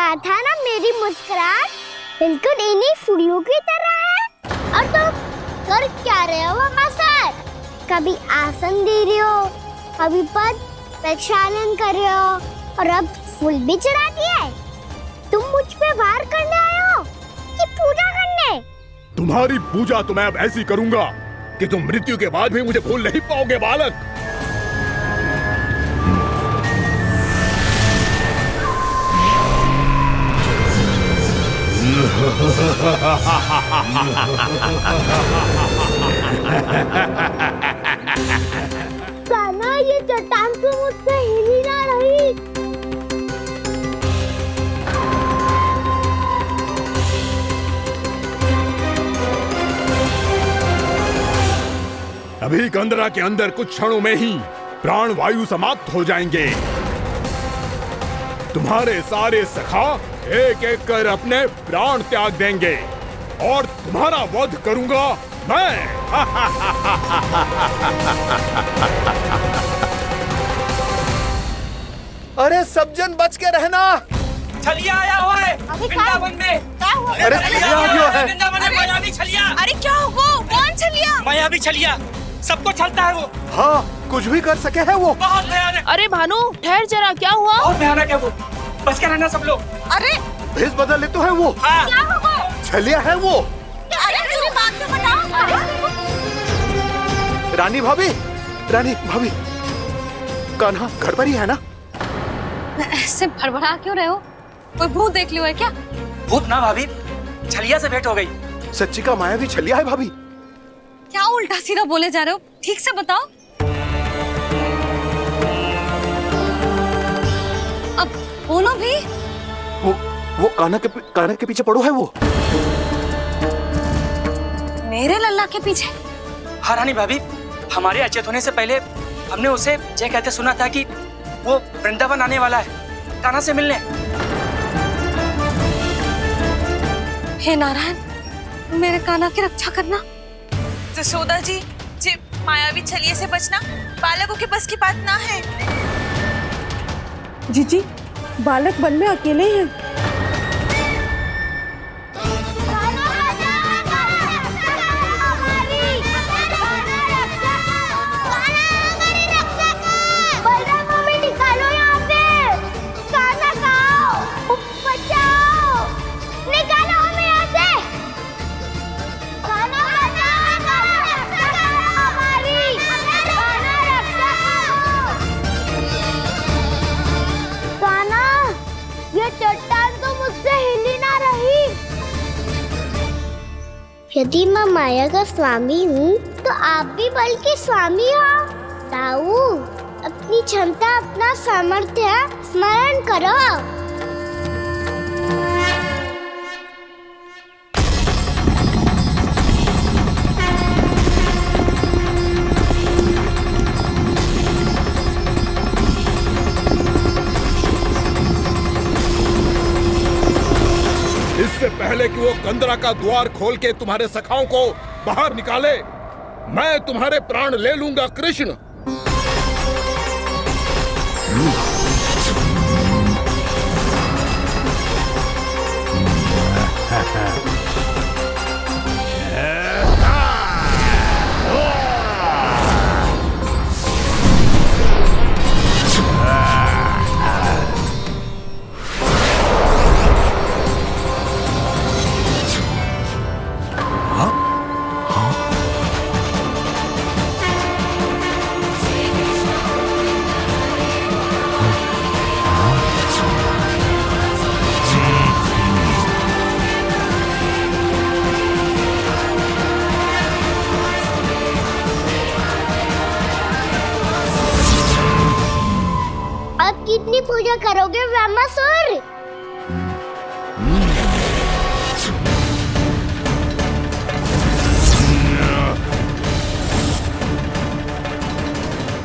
कहा था ना मेरी मुस्कुराहट बिल्कुल इन्हीं फूलों की तरह है। और तुम कर क्या रहे हो वहाँ सर? कभी आसन दे रहे हो, कभी पद प्रक्षालन कर रहे हो और अब फूल भी चढ़ा दिया है। तुम मुझ पे वार करने आए हो कि पूजा करने? तुम्हारी पूजा तो मैं अब ऐसी करूंगा कि तुम मृत्यु के बाद भी मुझे भूल नहीं पाओगे बालक। कान्हा, ये चट्टान तो मुझसे हिल ही ना रही। अभी कंदरा के अंदर कुछ क्षणों में ही प्राण वायु समाप्त हो जाएंगे। तुम्हारे सारे सखा एक एक कर अपने प्राण त्याग देंगे और तुम्हारा वध करूंगा मैं। अरे सब जन बच के रहना। छलिया आया हुआ है वृंदावन में। क्या हुआ? अरे छलिया आ गया है। वृंदावन में मायावी छलिया। अरे क्या हुआ? कौन छलिया? मायावी छलिया सबको छलता है वो। हाँ, कुछ भी कर सके है वो। बहुत भयानक। अरे भानु ठहर जरा, क्या हुआ? बहुत भयानक है वो, बच के रहना सब लोग। अरे भेष बदल ले तो है वो। हाँ। क्या हुआ? छलिया है वो। अरे मेरी बात तो बताओ। रानी भाभी, रानी भाभी, कान्हा घर पर ही है ना? ऐसे भड़बड़ा क्यों रहे हो? कोई भूत देख लियो है क्या? भूत ना भाभी, छलिया से भेंट हो गई। सच्ची का मायावी छलिया है भाभी। क्या उल्टा सीधा बोले जा रहे हो? ठीक से बताओ। अब बोलो भी। वो कान्हा के पीछे पड़ो है वो। मेरे लल्ला के पीछे? हाँ रानी भाभी, हमारे अचेत होने से पहले हमने उसे ये कहते सुना था कि वो वृंदावन आने वाला है कान्हा से मिलने। हे नारायण, मेरे कान्हा की रक्षा करना। जसोदा जी, मायावी छलिए से बचना बालकों के बस की बात ना है। जीजी, बालक वन में अकेले हैं। चट्टान तो मुझसे हिल ही ना रही। यदि मैं माया का स्वामी हूँ तो आप भी बल के स्वामी हो। ताऊ, अपनी क्षमता, अपना सामर्थ्य स्मरण करो। इससे पहले कि वो कंदरा का द्वार खोल के तुम्हारे सखाओं को बाहर निकाले, मैं तुम्हारे प्राण ले लूंगा कृष्ण। कितनी पूजा करोगे ब्रह्मासुर?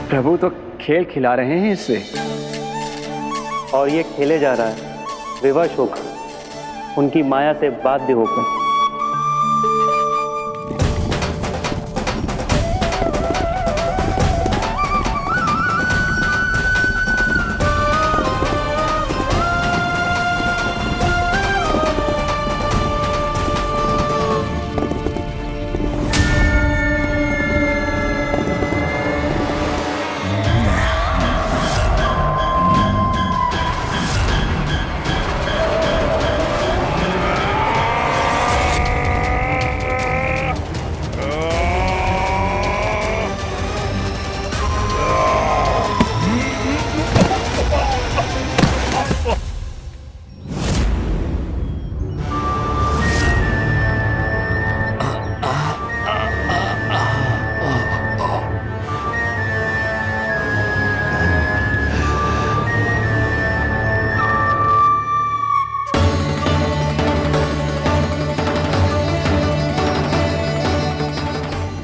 प्रभु तो खेल खिला रहे हैं इससे, और ये खेले जा रहा है विवश होकर, उनकी माया से बाध्य होकर।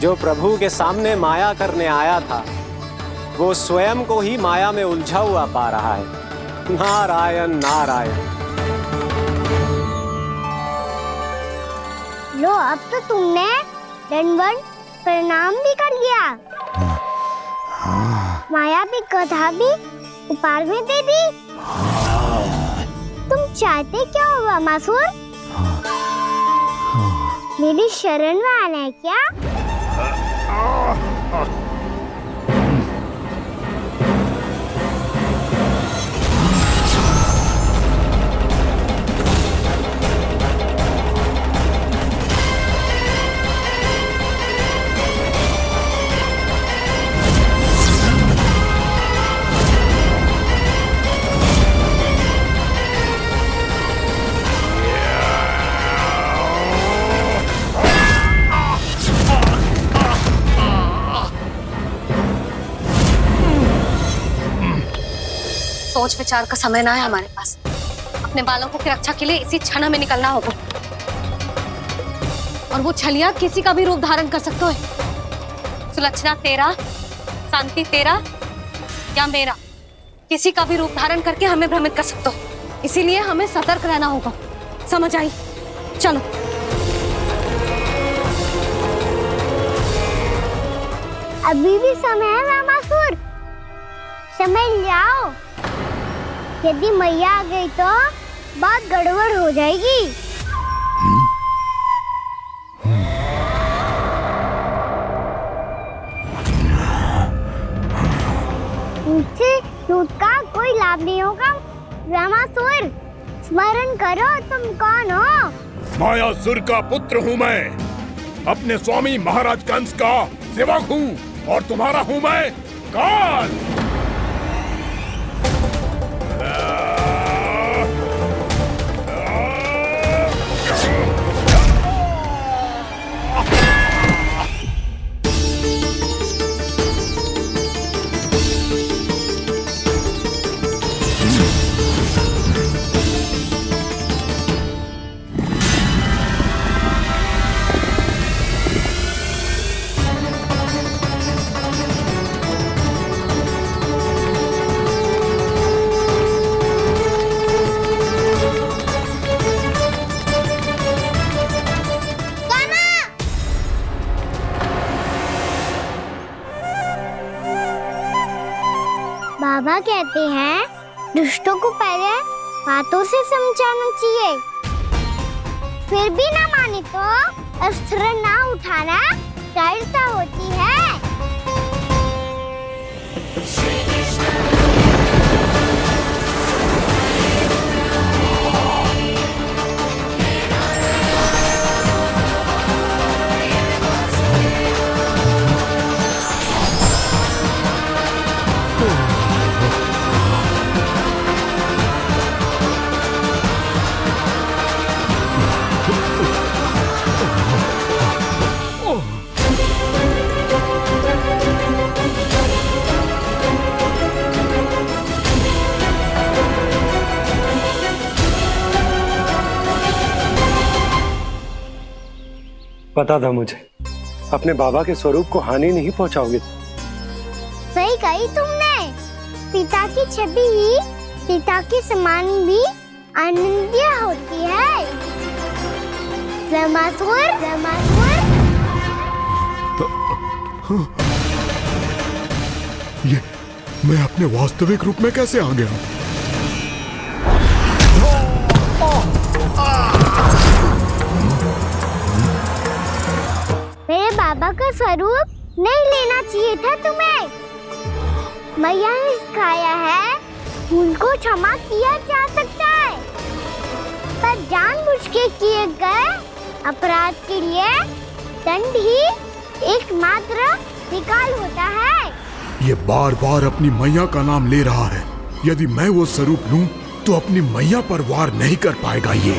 जो प्रभु के सामने माया करने आया था वो स्वयं को ही माया में उलझा हुआ पा रहा है। नारायण नारायण। लो, अब तो तुमने दंडवत प्रणाम भी कर लिया, माया भी कथा भी उपहार में दे दी। तुम चाहते क्या हो वामासुर? मेरी शरण में आना है क्या? सोच विचार का समय ना है हमारे पास। अपने बालकों की रक्षा के लिए इसी क्षण हमें निकलना होगा। और वो छलिया किसी का भी रूप धारण कर सकते है। सुलक्षणा तेरा, शांति तेरा या मेरा, किसी का भी रूप धारण करके हमें भ्रमित कर सकते हो। इसीलिए हमें सतर्क रहना होगा। समझ आई? चलो। अभी भी समय है वामासुर, समझ जाओ। यदि मैया आ गई तो बात गड़बड़ हो जाएगी। मुझसे दूध का कोई लाभ नहीं होगा। वामासुर, स्मरण करो तुम कौन हो? मायासुर का पुत्र हूँ मैं, अपने स्वामी महाराज कंस का सेवक हूँ, और तुम्हारा हूँ मैं काल। बाबा कहते हैं दुष्टों को पहले बातों से समझाना चाहिए, फिर भी ना माने तो अस्त्र ना उठाना दृढ़ता होती है। पता था मुझे, अपने बाबा के स्वरूप को हानि नहीं पहुंचाओगे। सही कही तुमने। पिता की छवि ही पिता के समान भी आनंदीय होती है। वामासुर, वामासुर। ये मैं अपने वास्तविक रूप में कैसे आ गया? मेरे बाबा का स्वरूप नहीं लेना चाहिए था तुम्हें। मैया ने सिखाया है भूल को क्षमा किया जा सकता है, पर जानबूझ के किए गए अपराध के लिए दंड ही एकमात्र विकल्प होता है। ये बार बार अपनी मैया का नाम ले रहा है। यदि मैं वो स्वरूप लूं तो अपनी मैया पर वार नहीं कर पाएगा ये।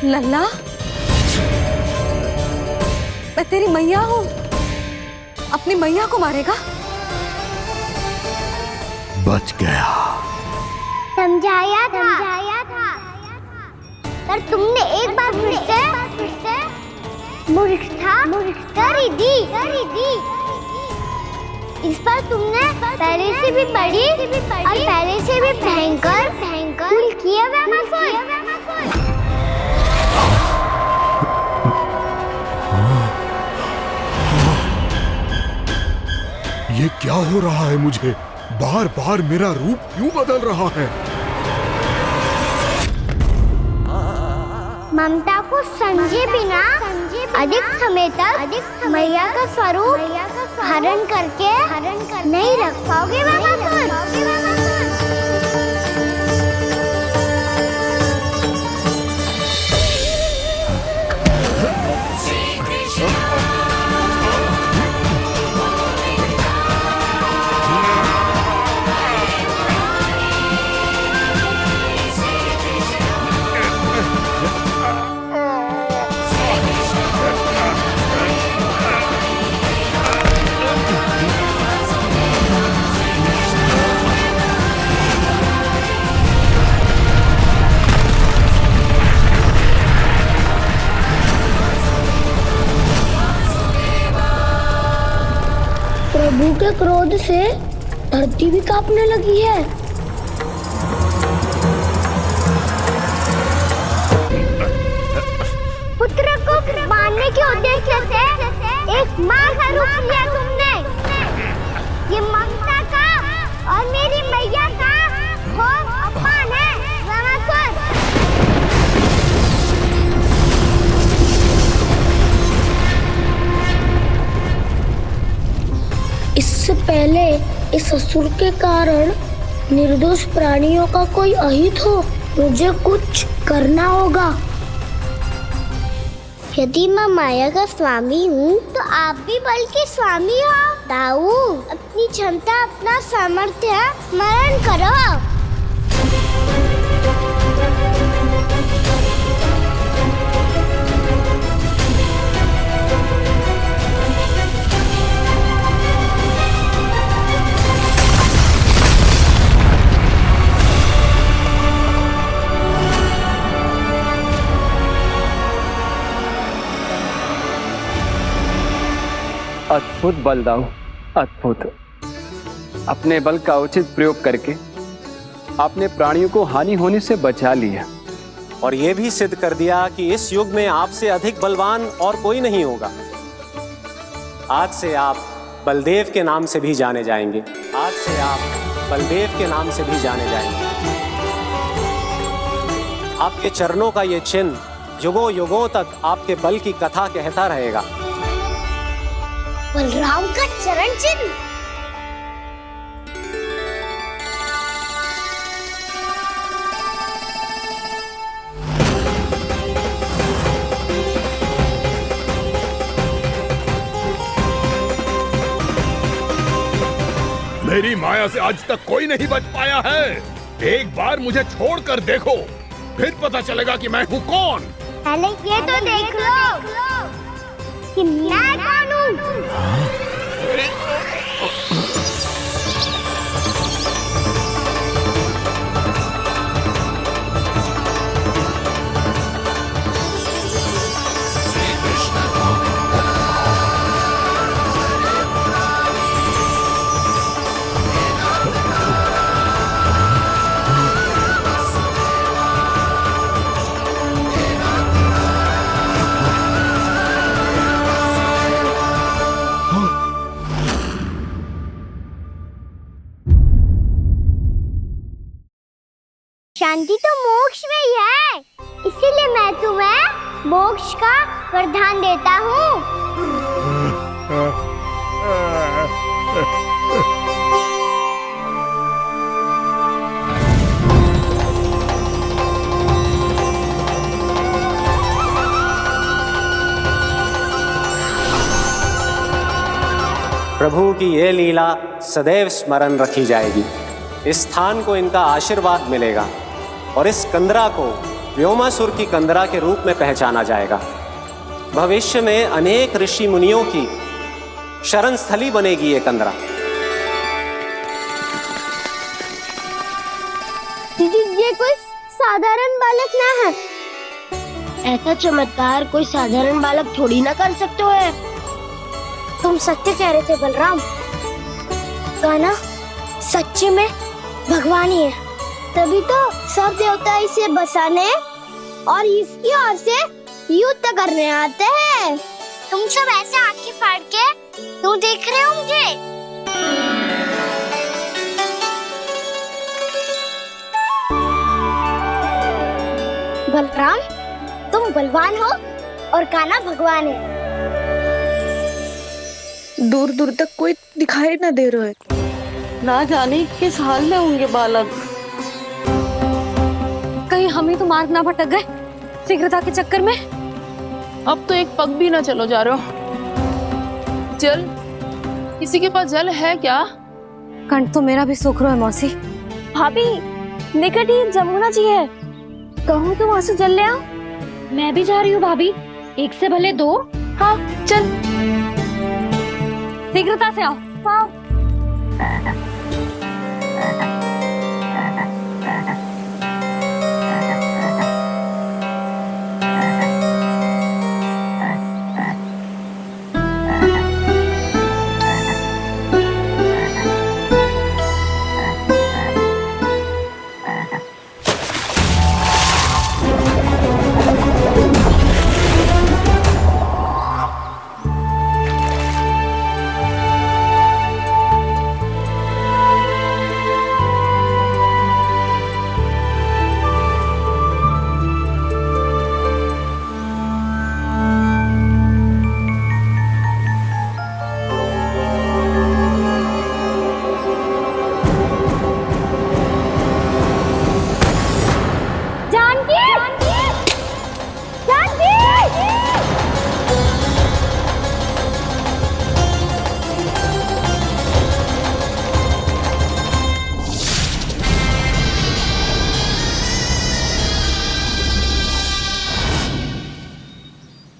लल्ला, मैं तेरी मैया हूँ, अपनी मैया को मारेगा? बच गया। समझाया था पर तुमने एक बार फिर से मूर्खता कर ही दी। इस पर तुमने पहले से भी बड़ी और पहले से भी भयंकर भूल किया ये क्या हो रहा है मुझे? बार बार मेरा रूप क्यों बदल रहा है? ममता को समझे बिना अधिक समय तक मैया का स्वरूप हरण करके नहीं रख पाओगे प्रभु के क्रोध से धरती भी कांपने लगी है। पुत्र को मारने के उद्देश्य से एक मां का रूप लिया तुमने। ये ममता का और मेरी मैया का घोर अपमान है रामासुर। इससे पहले इस असुर के कारण निर्दोष प्राणियों का कोई अहित हो, मुझे कुछ करना होगा। यदि मैं माया का स्वामी हूँ तो आप भी बल के स्वामी हो। दाऊ, अपनी क्षमता, अपना सामर्थ्य स्मरण करो। अद्भुत बलदाऊ, अद्भुत। अपने बल का उचित प्रयोग करके आपने प्राणियों को हानि होने से बचा लिया और ये भी सिद्ध कर दिया कि इस युग में आपसे अधिक बलवान और कोई नहीं होगा। आज से आप बलदेव के नाम से भी जाने जाएंगे। आज से आप बलदेव के नाम से भी जाने जाएंगे। आपके चरणों का ये चिन्ह युगों युगों तक आपके बल की कथा कहता रहेगा। बलराम का चरण चिन्ह। मेरी माया से आज तक कोई नहीं बच पाया है। एक बार मुझे छोड़कर देखो, फिर पता चलेगा कि मैं हूँ कौन। पहले ये तो देख लो कि मैं कौन हूँ। शांति तो मोक्ष में ही है, इसीलिए मैं तुम्हें मोक्ष का वरदान देता हूँ। प्रभु की ये लीला सदैव स्मरण रखी जाएगी। इस स्थान को इनका आशीर्वाद मिलेगा और इस कंदरा को व्योमासुर की कंदरा के रूप में पहचाना जाएगा। भविष्य में अनेक ऋषि मुनियों की शरण स्थली बनेगी ये कंदरा। दीदी, ये कोई साधारण बालक ना है। ऐसा चमत्कार कोई साधारण बालक थोड़ी ना कर सकते है। तुम सत्य कह रहे थे बलराम। गाना सच्ची में भगवान ही है, तभी तो सब देवता इसे बसाने और इसकी ओर से युद्ध करने आते हैं। तुम सब ऐसे आंखें फाड़ के क्यों देख रहे हो मुझे? बलराम, तुम बलवान हो और कान्हा भगवान है। दूर दूर तक कोई दिखाई ना दे रहा है। ना जाने किस हाल में होंगे बालक। कहीं हम ही तो मार्ग ना भटक गए शीघ्रता के चक्कर में। अब तो एक पग भी ना चलो जा रहे हो। जल, किसी के पास जल है क्या? कंठ तो मेरा भी सूख रहा है मौसी। भाभी, निकट ही जमुना जी है, कहूँ तो वहाँ से जल ले आओ। मैं भी जा रही हूँ भाभी, एक से भले दो। हाँ चल, शीघ्रता से आओ। हाँ।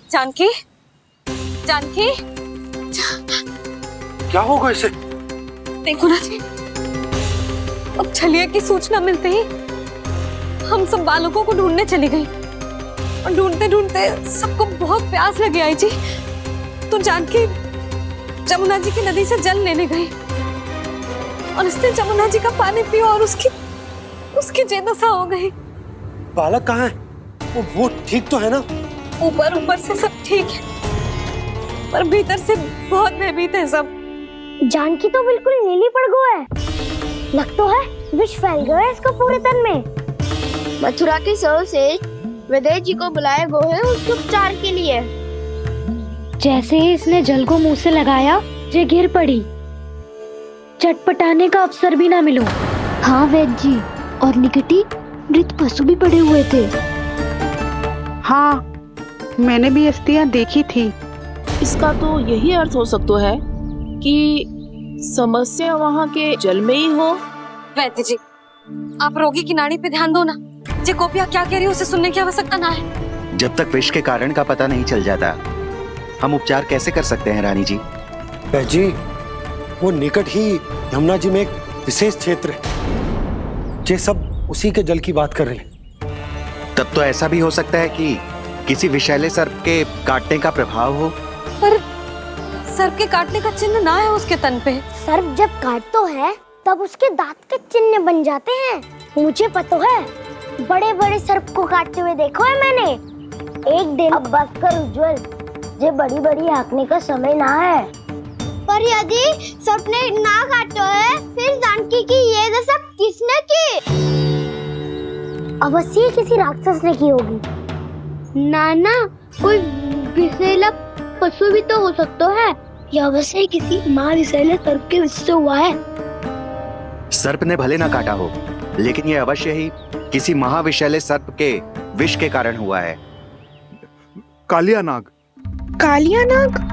जानकी, जानकी, क्या होगा इसे? देखो ना जी, अब छलिया की सूचना मिलते ही हम सब बालकों को ढूंढने चली गई और ढूंढते ढूंढते सबको बहुत प्यास लगी आई जी। तो जानकी जमुना जी की नदी से जल लेने गई और उसने जमुना जी का पानी पिया और उसकी जेदशा हो गई। बालक कहाँ है? वो ठीक तो है ना? ऊपर से सब ठीक है, पर भीतर से बहुत भयभीत है सब। जानकी तो बिल्कुल नीली पड़ गया है। लग तो है विष फैल गया है इसको पूरे तन में। मथुरा के सर्वश्रेष्ठ विदेह जी को बुलाए गए हैं उसके उपचार के लिए। जैसे ही इसने जल को मुंह से लगाया, जे गिर पड़ी। चटपटाने का अवसर भी ना मिलो। हाँ वैद्य जी, और निकटी मृत पशु भी पड़े हुए थे। हाँ, मैंने भी अस्थियां देखी थी। इसका तो यही अर्थ हो सकता है कि समस्या वहाँ के जल में ही हो। वैद्य जी, आप रोगी की नाड़ी पे ध्यान दो ना। जे गोपिया क्या कह रही है उसे सुनने की आवश्यकता ना है। जब तक विष के कारण का पता नहीं चल जाता, हम उपचार कैसे कर सकते हैं रानी जी? जी, वो निकट ही यमुना जी में एक विशेष क्षेत्र है। ये सब उसी के जल की बात कर रहे हैं। तब तो ऐसा भी हो सकता है कि किसी विषैले सर्प के काटने का प्रभाव हो। पर सर्प के काटने का चिन्ह ना है उसके तन पे। सर्प जब काटता है तब उसके दांत के चिन्ह बन जाते हैं। मुझे पता है, बड़े बड़े सर्प को काटते हुए देखो है मैंने। एक दिन अब बस कर उज्जवल, ये बड़ी बड़ी हाँकने का समय ना है। पर यदि सर्प ने ना काटा है, फिर जानकी की ये दशा किसने की? अवश्य किसी राक्षस ने की होगी। नाना, कोई विषैला पशु भी तो हो सकता है। यह अवश्य किसी माँ विषैले सर्प के विष से हुआ है। सर्प ने भले ना काटा हो, लेकिन यह अवश्य ही किसी महाविषैले सर्प के विष के कारण हुआ है। कालिया नाग। कालिया नाग?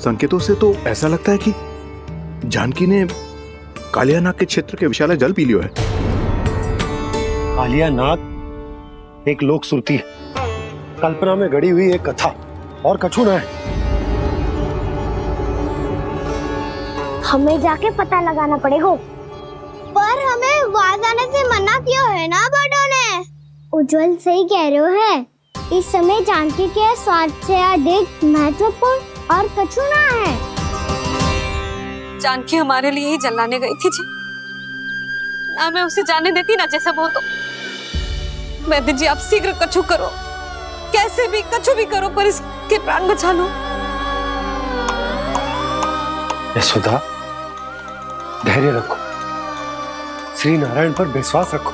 संकेतों से तो ऐसा लगता है कि जानकी ने कालियानाग के क्षेत्र के विशाला जल पी लियो है। कालियानाग एक लोक श्रुति है, कल्पना में गढ़ी हुई एक कथा और कछु न है। हमें जाके पता लगाना पड़ेगा। पर हमें वहां जाने से मना किया है ना बड़ों ने। उज्जवल सही कह रहे हो है, इस समय जानकी के स्वार्थ से अधिक महत्वपूर्ण और कछु ना है। जानकी हमारे लिए ही जलाने गई थी जी, ना मैं उसे जाने देती ना जैसा वो तो। वैद्य जी आप शीघ्र कछु करो, कैसे भी कछु भी करो, पर इसके प्राण बचा लो। यशोदा, धैर्य रखो, श्री नारायण पर विश्वास रखो,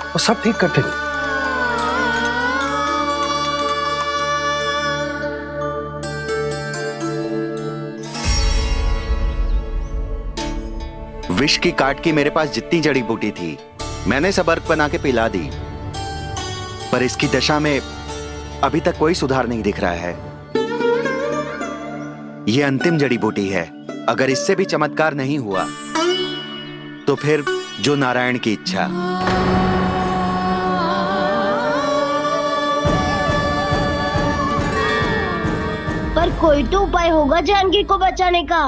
वो सब ठीक कर देंगे। विष की काट की मेरे पास जितनी जड़ी बूटी थी मैंने सब अर्क बना के पिला दी, पर इसकी दशा में अभी तक कोई सुधार नहीं दिख रहा है। यह अंतिम जड़ी बूटी है, अगर इससे भी चमत्कार नहीं हुआ तो फिर जो नारायण की इच्छा। पर कोई तो उपाय होगा जानकी को बचाने का।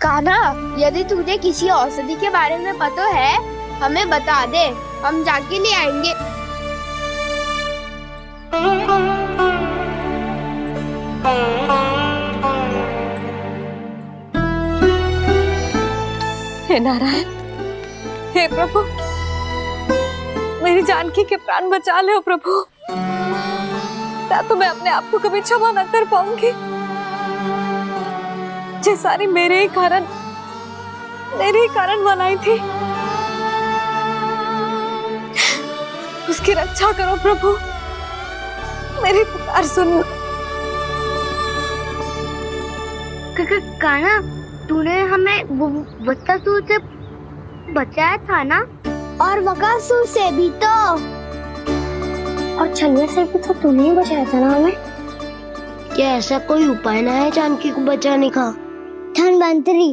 कान्हा, यदि तुझे किसी औषधि के बारे में पता है हमें बता दे, हम जाके ले आएंगे। हे नारायण, हे प्रभु, मेरी जानकी के प्राण बचा ले प्रभु। या तो मैं अपने आप को कभी क्षमा न कर पाऊंगी। ये सारी मेरे ही कारण बनाई थी। उसकी रक्षा करो प्रभु, मेरी पुकार सुनो। कान्हा, तूने हमें वत्सासुर से बचाया था ना, और बकासुर से भी तो, और छलवा से भी तो तूने ही बचाया था ना हमें। क्या ऐसा कोई उपाय ना है जानकी को बचाने का? धन्वंतरी,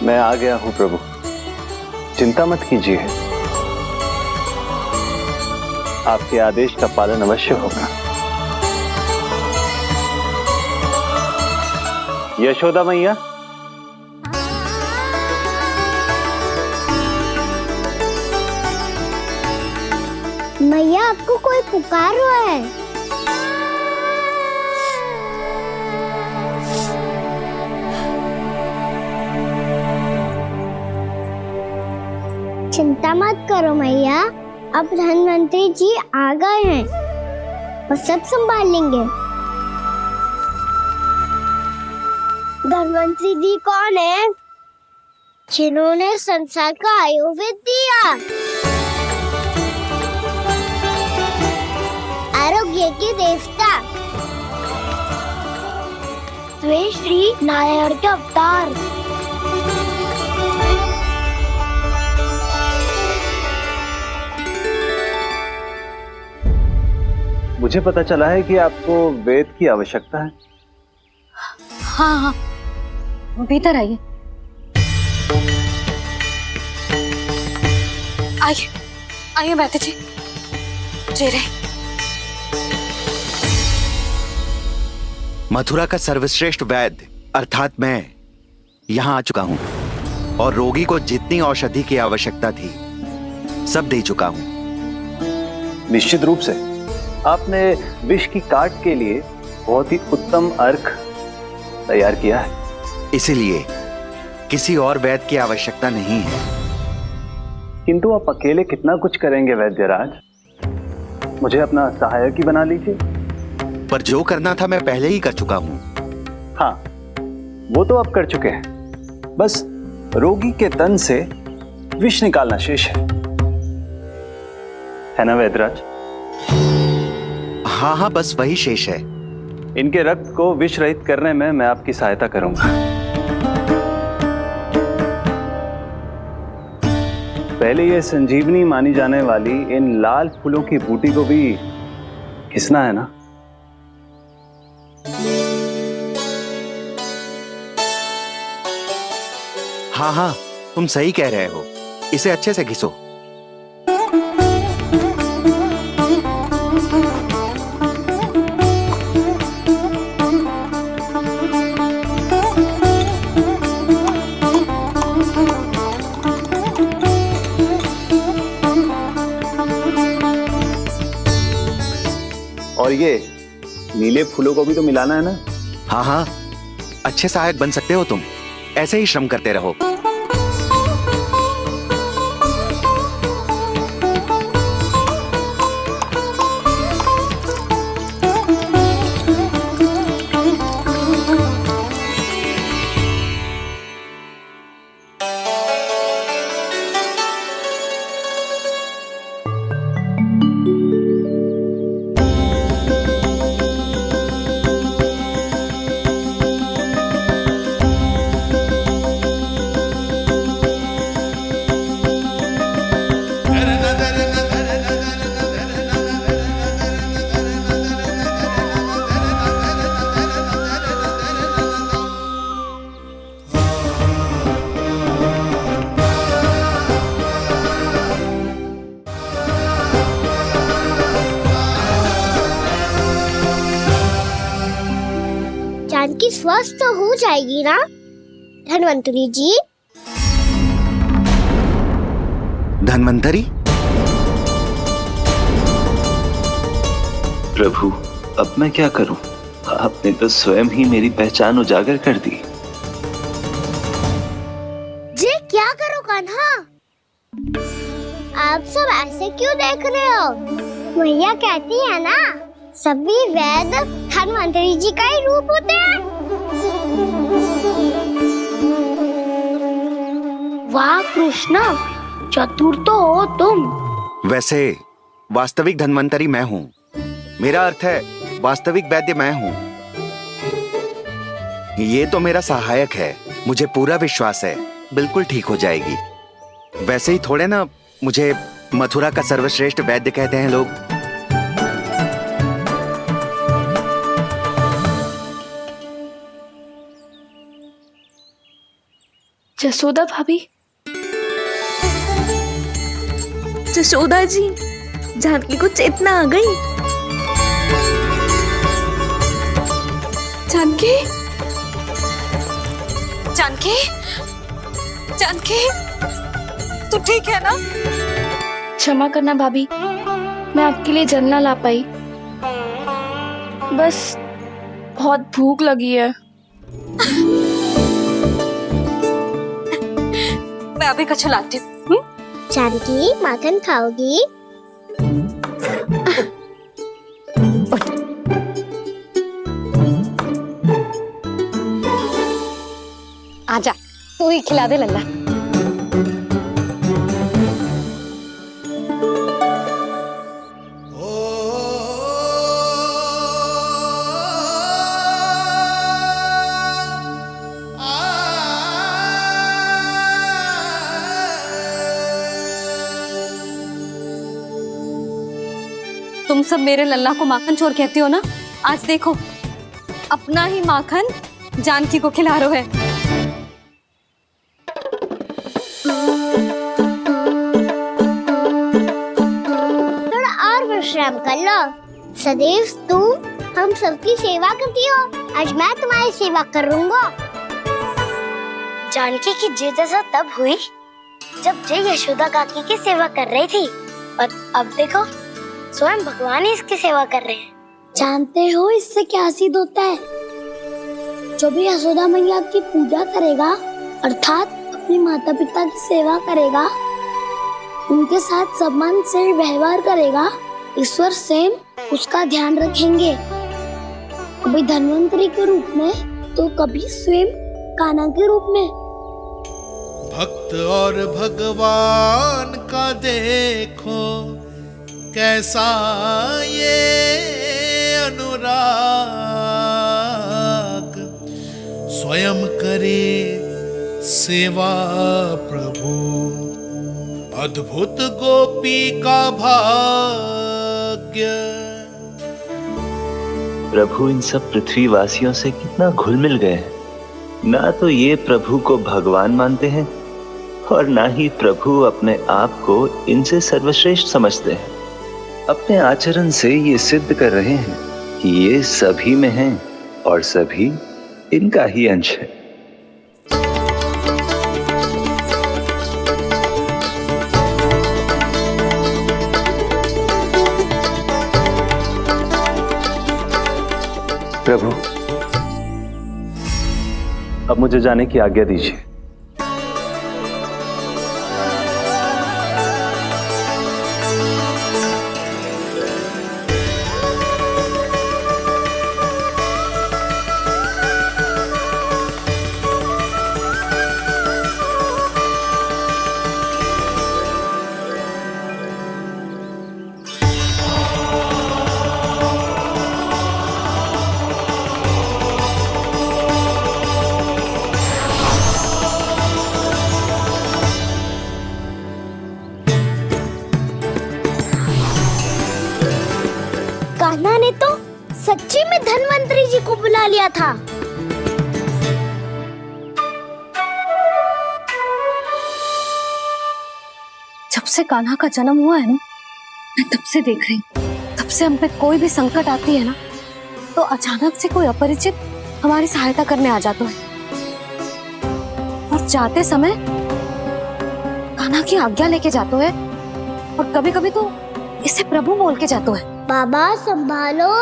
मैं आ गया हूं प्रभु, चिंता मत कीजिए, आपके आदेश का पालन अवश्य होगा। यशोदा मैया, मैया आपको कोई पुकार रहा है। चिंता मत करो मैया, अब धन्वंतरी जी आ गए हैं, वो सब संभाल लेंगे। धन्वंतरी जी कौन है? जिन्होंने संसार का आयुर्वेद दिया, आरोग्य के देवता, वे श्री नारायण के अवतार। मुझे पता चला है कि आपको वेद की आवश्यकता है। हाँ हाँ, भीतर आइए। आइए आइए बैठे जी, जी रहे। मथुरा का सर्वश्रेष्ठ वैद्य अर्थात मैं यहां आ चुका हूं और रोगी को जितनी औषधि की आवश्यकता थी सब दे चुका हूं। निश्चित रूप से आपने विष की काट के लिए बहुत ही उत्तम अर्क तैयार किया है, इसीलिए किसी और वैद्य की आवश्यकता नहीं है। किंतु आप अकेले कितना कुछ करेंगे वैद्यराज, मुझे अपना सहायक ही बना लीजिए। पर जो करना था मैं पहले ही कर चुका हूं। हाँ, वो तो आप कर चुके हैं, बस रोगी के तन से विष निकालना शेष है ना वैद्यराज? हाँ हाँ, बस वही शेष है। इनके रक्त को विष रहित करने में मैं आपकी सहायता करूंगा। पहले ये संजीवनी मानी जाने वाली इन लाल फूलों की बूटी को भी घिसना है ना? हाँ हाँ, तुम सही कह रहे हो, इसे अच्छे से घिसो। और ये नीले फूलों को भी तो मिलाना है ना? हाँ हाँ, अच्छे सहायक बन सकते हो तुम, ऐसे ही श्रम करते रहो। जानकी स्वस्थ तो हो जाएगी ना धन्वंतरी जी? धन्वंतरी? प्रभु, अब मैं क्या करूं? आपने तो स्वयं ही मेरी पहचान उजागर कर दी। जी क्या करो कान्हा? आप सब ऐसे क्यों देख रहे हो? मैया कहती है ना, सभी वैद धन्वंतरी जी का ही रूप होते हैं। वाह कृष्णा, चतुर तो हो तुम। वैसे वास्तविक धन्वंतरी मैं हूँ, मेरा अर्थ है वास्तविक वैद्य मैं हूँ। ये तो मेरा सहायक है, मुझे पूरा विश्वास है बिल्कुल ठीक हो जाएगी। वैसे ही थोड़े ना मुझे मथुरा का सर्वश्रेष्ठ वैद्य कहते हैं लोग। जसोदा भाभी, जसोदा जी, जानकी को चेतना आ गई। जानकी, जानकी, जानकी, तू ठीक है ना? क्षमा करना भाभी, मैं आपके लिए जल ना ला पाई। बस बहुत भूख लगी है। मैं अभी कछु लाती हूँ। जानकी माखन खाओगी? आजा, तू ही खिला दे लल्ला। तुम सब मेरे लल्ला को माखन चोर कहती हो ना? आज देखो, अपना ही माखन जानकी को खिला रहे हो। थोड़ा और विश्राम कर लो। सदैव तुम हम सबकी सेवा करती हो, आज मैं तुम्हारी सेवा करूंगा। जानकी की जिद तब हुई जब जय यशोदा काकी की सेवा कर रही थी, और अब देखो स्वयं भगवान ही इसकी सेवा कर रहे हैं। जानते हो इससे क्या सिद्ध होता है? जो भी यशोदा मैया की पूजा करेगा, अर्थात अपने माता पिता की सेवा करेगा, उनके साथ सम्मान से व्यवहार करेगा, ईश्वर स्वयं उसका ध्यान रखेंगे। कभी धन्वंतरी के रूप में तो कभी स्वयं कान्हा के रूप में। भक्त और भगवान का देखो कैसा ये अनुराग, स्वयं करे सेवा प्रभु अद्भुत गोपी का भाग्य। प्रभु इन सब पृथ्वीवासियों से कितना घुल मिल गए हैं। ना तो ये प्रभु को भगवान मानते हैं और ना ही प्रभु अपने आप को इनसे सर्वश्रेष्ठ समझते हैं। अपने आचरण से ये सिद्ध कर रहे हैं कि ये सभी में हैं और सभी इनका ही अंश है। प्रभु, अब मुझे जाने की आज्ञा दीजिए। कान्हा ने तो सच्ची में धन्वंतरी जी को बुला लिया था। जब से कान्हा का जन्म हुआ है ना, मैं तब से देख रही हूँ, तब से हम पे कोई भी संकट आती है ना, तो अचानक से कोई अपरिचित हमारी सहायता करने आ जाता है। और जाते समय कान्हा की आज्ञा लेके जाते है, और कभी कभी तो इसे प्रभु बोल के जाते है। बाबा संभालो।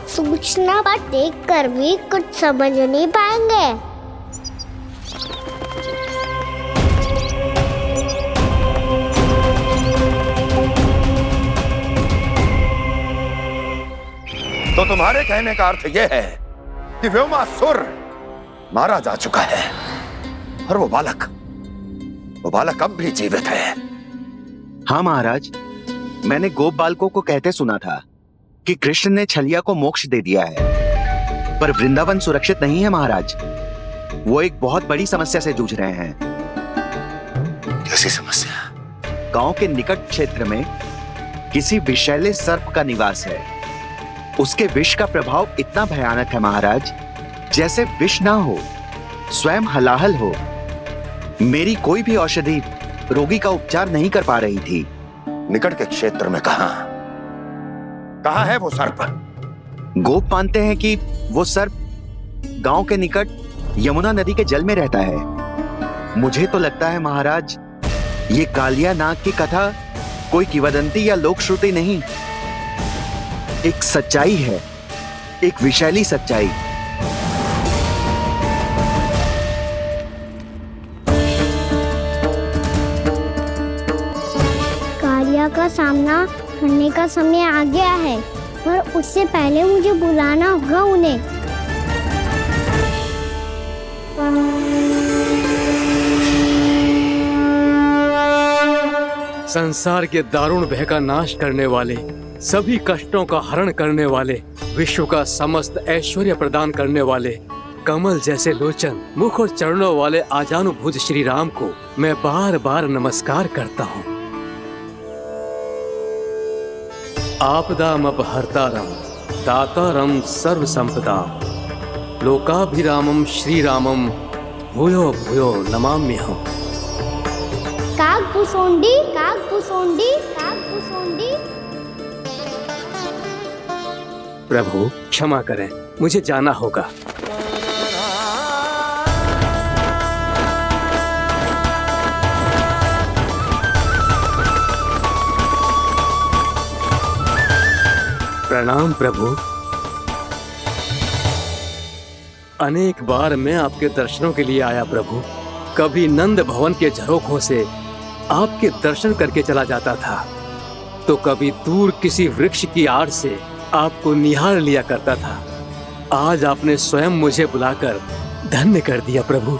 सूचना पर देख कर भी कुछ समझ नहीं पाएंगे। तो तुम्हारे कहने का अर्थ यह है कि व्योमासुर मारा जा चुका है और वो बालक अब भी जीवित है। हाँ महाराज, मैंने गोप बालकों को कहते सुना था कि कृष्ण ने छलिया को मोक्ष दे दिया है, पर वृंदावन सुरक्षित नहीं है महाराज। वो एक बहुत बड़ी समस्या से जूझ रहे हैं। कैसी समस्या? गांव के निकट क्षेत्र में किसी विषैले सर्प का निवास है। उसके विष का प्रभाव इतना भयानक है महाराज, जैसे विष ना हो, स्वयं हलाहल हो। मेरी कोई भी औषधि रोगी का उपचार नहीं कर पा रही थी। निकट के क्षेत्र में कहाँ है वो सर्प? गोप मानते हैं कि वो सर्प गांव के निकट यमुना नदी के जल में रहता है। मुझे तो लगता है महाराज, ये कालिया नाग की कथा कोई किंवदंती या लोक श्रुति नहीं, एक सच्चाई है, एक विषैली सच्चाई। कालिया का सामना करने का समय आ गया है, पर उससे पहले मुझे बुलाना होगा उन्हें। संसार के दारुण भय का नाश करने वाले, सभी कष्टों का हरण करने वाले, विश्व का समस्त ऐश्वर्य प्रदान करने वाले, कमल जैसे लोचन, मुख और चरणों वाले आजानुभुज श्री राम को मैं बार बार नमस्कार करता हूँ। आपदामपहर्तारं दातारं सर्व संपदाम लोकाभिरामं श्री रामम भूयो भूयो नमाम्यहम्। काकभूसुंडी काकभूसुंडी काकभूसुंडी। प्रभु क्षमा करें, मुझे जाना होगा। प्रणाम प्रभु। अनेक बार मैं आपके दर्शनों के लिए आया प्रभु। कभी नंद भवन के झरोखों से आपके दर्शन करके चला जाता था, तो कभी दूर किसी वृक्ष की आड़ से आपको निहार लिया करता था। आज आपने स्वयं मुझे बुलाकर धन्य कर दिया प्रभु।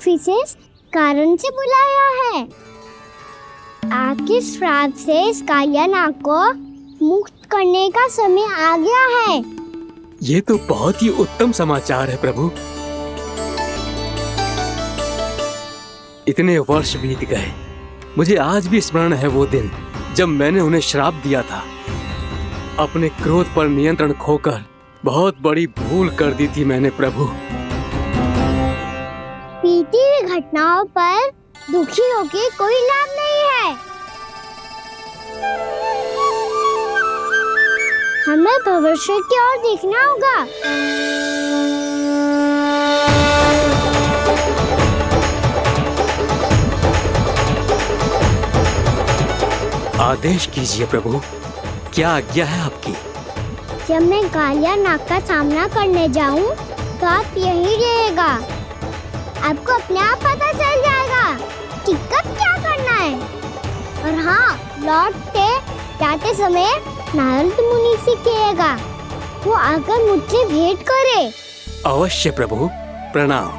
विशेष कारण से बुलाया है। आपके श्राप से इस कालिया नाग को मुक्त करने का समय आ गया है। ये तो बहुत ही उत्तम समाचार है प्रभु। इतने वर्ष बीत गए, मुझे आज भी स्मरण है वो दिन जब मैंने उन्हें श्राप दिया था। अपने क्रोध पर नियंत्रण खोकर बहुत बड़ी भूल कर दी थी मैंने प्रभु। बीती हुई घटनाओं पर दुखी होके कोई लाभ नहीं है। हमें भविष्य की ओर देखना होगा। आदेश कीजिए प्रभु, क्या आज्ञा है आपकी? जब मैं कालिया नाग का सामना करने जाऊं, तो आप यही रहेगा। आपको अपने आप पता चल जाएगा कि कब क्या करना है। और हाँ, लौटते जाते समय नारद मुनि से कहिएगा, वो आकर मुझसे भेंट करे। अवश्य प्रभु, प्रणाम।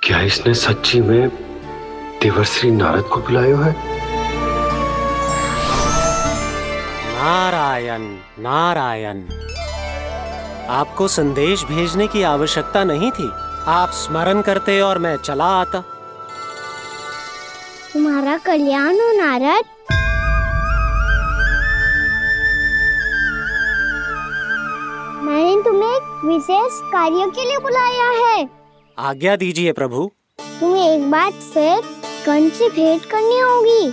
क्या इसने सच्ची में देवर्षि नारद को बुलाया है? नारायण नारायण, आपको संदेश भेजने की आवश्यकता नहीं थी। आप स्मरण करते और मैं चला आता। तुम्हारा कल्याण हो नारद। मैंने तुम्हें एक विशेष कार्य के लिए बुलाया है। आज्ञा दीजिए प्रभु। तुम्हें एक बार फिर कंस से भेंट करनी होगी।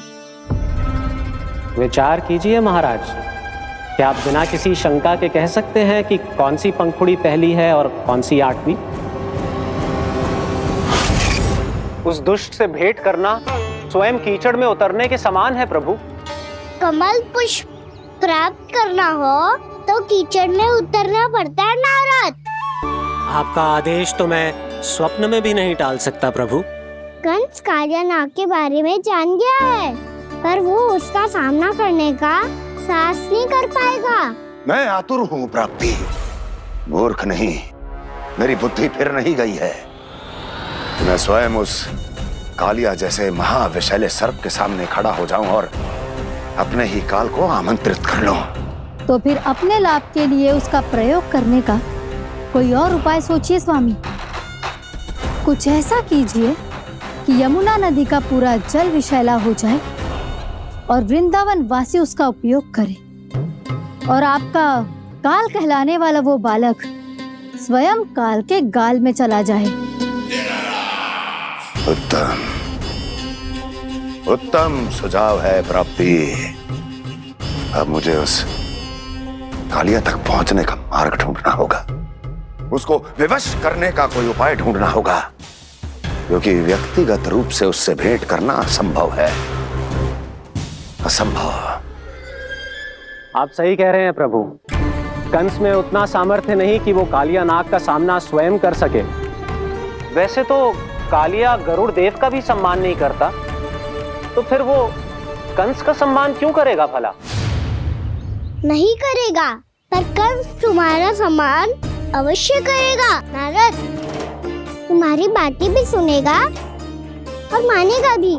विचार कीजिए महाराज, क्या आप बिना किसी शंका के कह सकते हैं कि कौन सी पंखुड़ी पहली है और कौन सी 8वीं? उस दुष्ट से भेंट करना स्वयं कीचड़ में उतरने के समान है प्रभु। कमल पुष्प प्राप्त करना हो तो कीचड़ में उतरना पड़ता है नारद। आपका आदेश तो मैं स्वप्न में भी नहीं टाल सकता प्रभु। कंस कालिया नाग के बारे में जान गया है, पर वो उसका सामना करने का साहस नहीं कर पाएगा। मैं आतुर हूँ प्राप्ति, मूर्ख नहीं। मेरी बुद्धि फिर नहीं गई है। मैं स्वयं उस कालिया जैसे महाविषैले सर्प के सामने खड़ा हो जाऊं और अपने ही काल को आमंत्रित कर लूं। तो फिर अपने लाभ के लिए उसका प्रयोग करने का कोई और उपाय सोचिए स्वामी। कुछ ऐसा कीजिए कि यमुना नदी का पूरा जल विषैला हो जाए और वृंदावन वासी उसका उपयोग करे, और आपका काल कहलाने वाला वो बालक स्वयं काल के गाल में चला जाए। उत्तम उत्तम सुझाव है प्राप्ति। अब मुझे उस कालिया तक पहुंचने का मार्ग ढूंढना होगा। उसको विवश करने का कोई उपाय ढूंढना होगा, क्योंकि व्यक्तिगत रूप से उससे भेंट करना असंभव है। असंभव। आप सही कह रहे हैं प्रभु। कंस में उतना सामर्थ्य नहीं कि वो कालिया नाग का सामना स्वयं कर सके। वैसे तो कालिया गरुड़ देव का भी सम्मान नहीं करता, तो फिर वो कंस का सम्मान क्यों करेगा भला? नहीं करेगा, पर कंस तुम्हारा सम्मान अवश्य करेगा नारद। तुम्हारी बातें भी सुनेगा और मानेगा भी।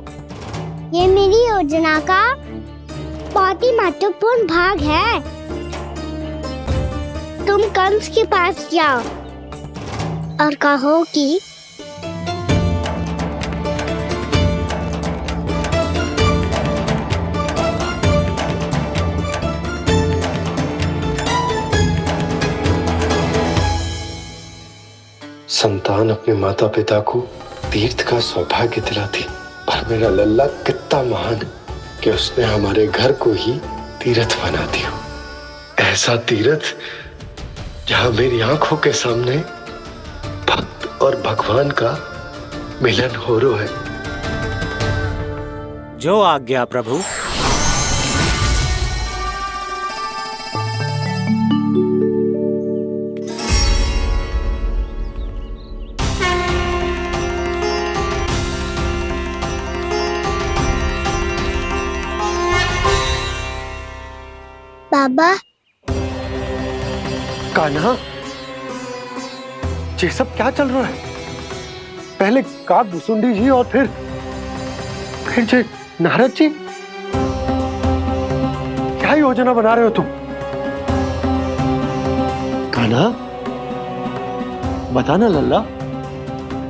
ये मेरी योजना का बहुत ही महत्वपूर्ण भाग है। तुम कंस के पास जाओ और कहो कि संतान अपने माता पिता को तीर्थ का सौभाग्य दिलाती, और मेरा लल्ला कितना महान कि उसने हमारे घर को ही तीर्थ बना दिया। ऐसा तीर्थ जहां मेरी आंखों के सामने भक्त और भगवान का मिलन हो रहा है। जो आज्ञा प्रभु। बाबा, कान्हा, ये सब क्या चल रहा है? पहले काग भुसुंडी जी और फिर जे नारद जी। क्या योजना बना रहे हो तुम? कान्हा, बताना लल्ला,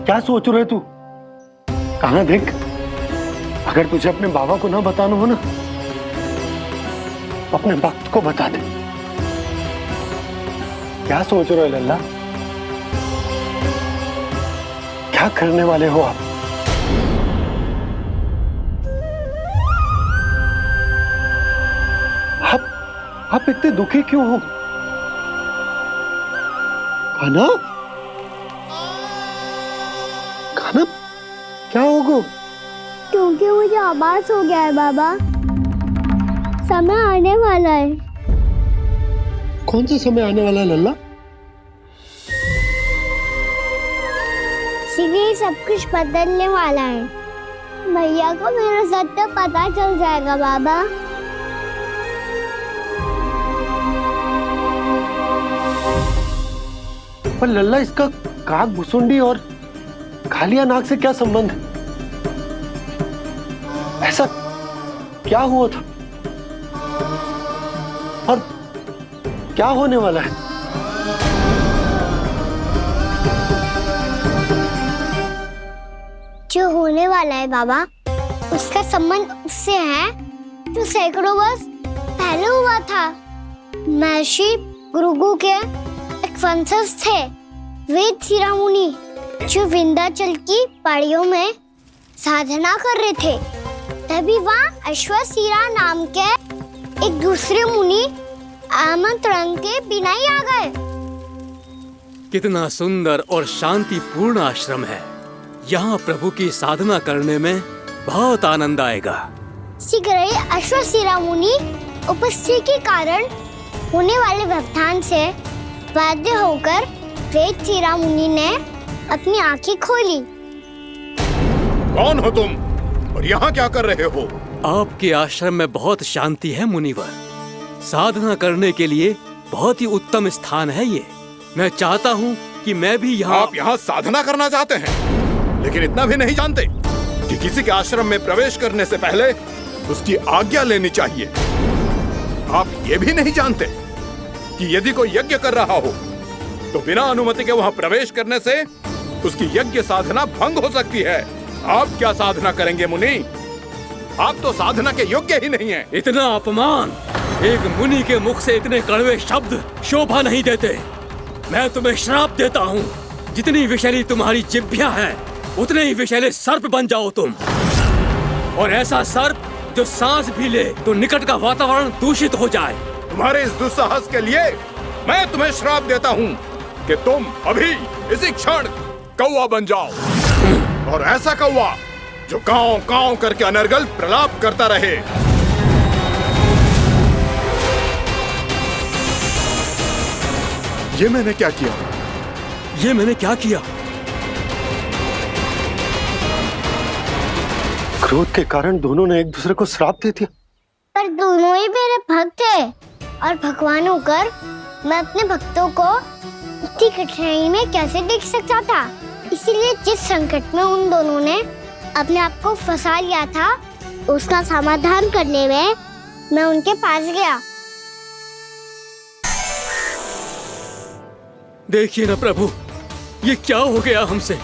क्या सोच रहे तू? कान्हा देख, अगर तुझे अपने बाबा को ना बताना हो ना, तो अपने भक्त को बता दे। क्या सोच रहे हो लल्ला? क्या करने वाले हो आप? आप इतने दुखी क्यों हो? कान्हा, कान्हा, क्या होगा? क्योंकि मुझे आभास हो गया है बाबा, समय आने वाला है। कौन सा समय आने वाला है लल्ला? शीघ्र ही सब कुछ बदलने वाला है। भैया को मेरा सत्य पता चल जाएगा बाबा। पर लल्ला, इसका काग भुसुंडी और कालिया नाग से क्या संबंध है? ऐसा क्या हुआ था और क्या होने वाला है? जो होने वाला है बाबा, उसका संबंध उससे है जो सैकड़ों वर्ष पहले हुआ था। महर्षि भृगु के एक वंशज थे वेद शिरोमणि, जो विंध्याचल की पहाड़ियों में साधना कर रहे थे। तभी वहाँ अश्वशिरा नाम के एक दूसरे मुनि आमंत्रण के बिना ही आ गए। कितना सुंदर और शांतिपूर्ण आश्रम है। यहाँ प्रभु की साधना करने में बहुत आनंद आएगा। शीघ्र ही अश्वशिरा मुनि उपस्थिति के कारण होने वाले व्यवधान से बाध्य होकर वेद शिरोमणि ने अपनी आंखें खोली। कौन हो तुम और यहाँ क्या कर रहे हो? आपके आश्रम में बहुत शांति है मुनिवर। साधना करने के लिए बहुत ही उत्तम स्थान है ये। मैं चाहता हूँ कि मैं भी यहाँ। आप यहाँ साधना करना चाहते हैं, लेकिन इतना भी नहीं जानते कि किसी के आश्रम में प्रवेश करने से पहले उसकी आज्ञा लेनी चाहिए। आप ये भी नहीं जानते कि यदि कोई यज्ञ कर रहा हो तो बिना अनुमति के वहाँ प्रवेश करने से उसकी यज्ञ साधना भंग हो सकती है। आप क्या साधना करेंगे मुनि? आप तो साधना के योग्य ही नहीं हैं। इतना अपमान! एक मुनि के मुख से इतने कड़वे शब्द शोभा नहीं देते। मैं तुम्हें श्राप देता हूँ, जितनी विषैली तुम्हारी जिह्वा है उतने ही विषैले सर्प बन जाओ तुम। और ऐसा सर्प जो सांस भी ले तो निकट का वातावरण दूषित हो जाए। तुम्हारे इस दुस्साहस के लिए मैं तुम्हें श्राप देता हूँ कि तुम अभी इसी क्षण कौवा बन जाओ, और ऐसा कौवा जो कांव कांव करके अनर्गल प्रलाप करता रहे। ये मैंने क्या किया? ये मैंने क्या किया? क्रोध के कारण दोनों ने एक दूसरे को श्राप दे दिया। पर दोनों ही मेरे भक्त हैं, और भगवान होकर मैं अपने भक्तों को इतनी कठिनाई में कैसे देख सकता था। इसीलिए जिस संकट में उन दोनों ने अपने आप को फंसा लिया था, उसका समाधान करने में मैं उनके पास गया। देखिए ना प्रभु, ये क्या हो गया हमसे?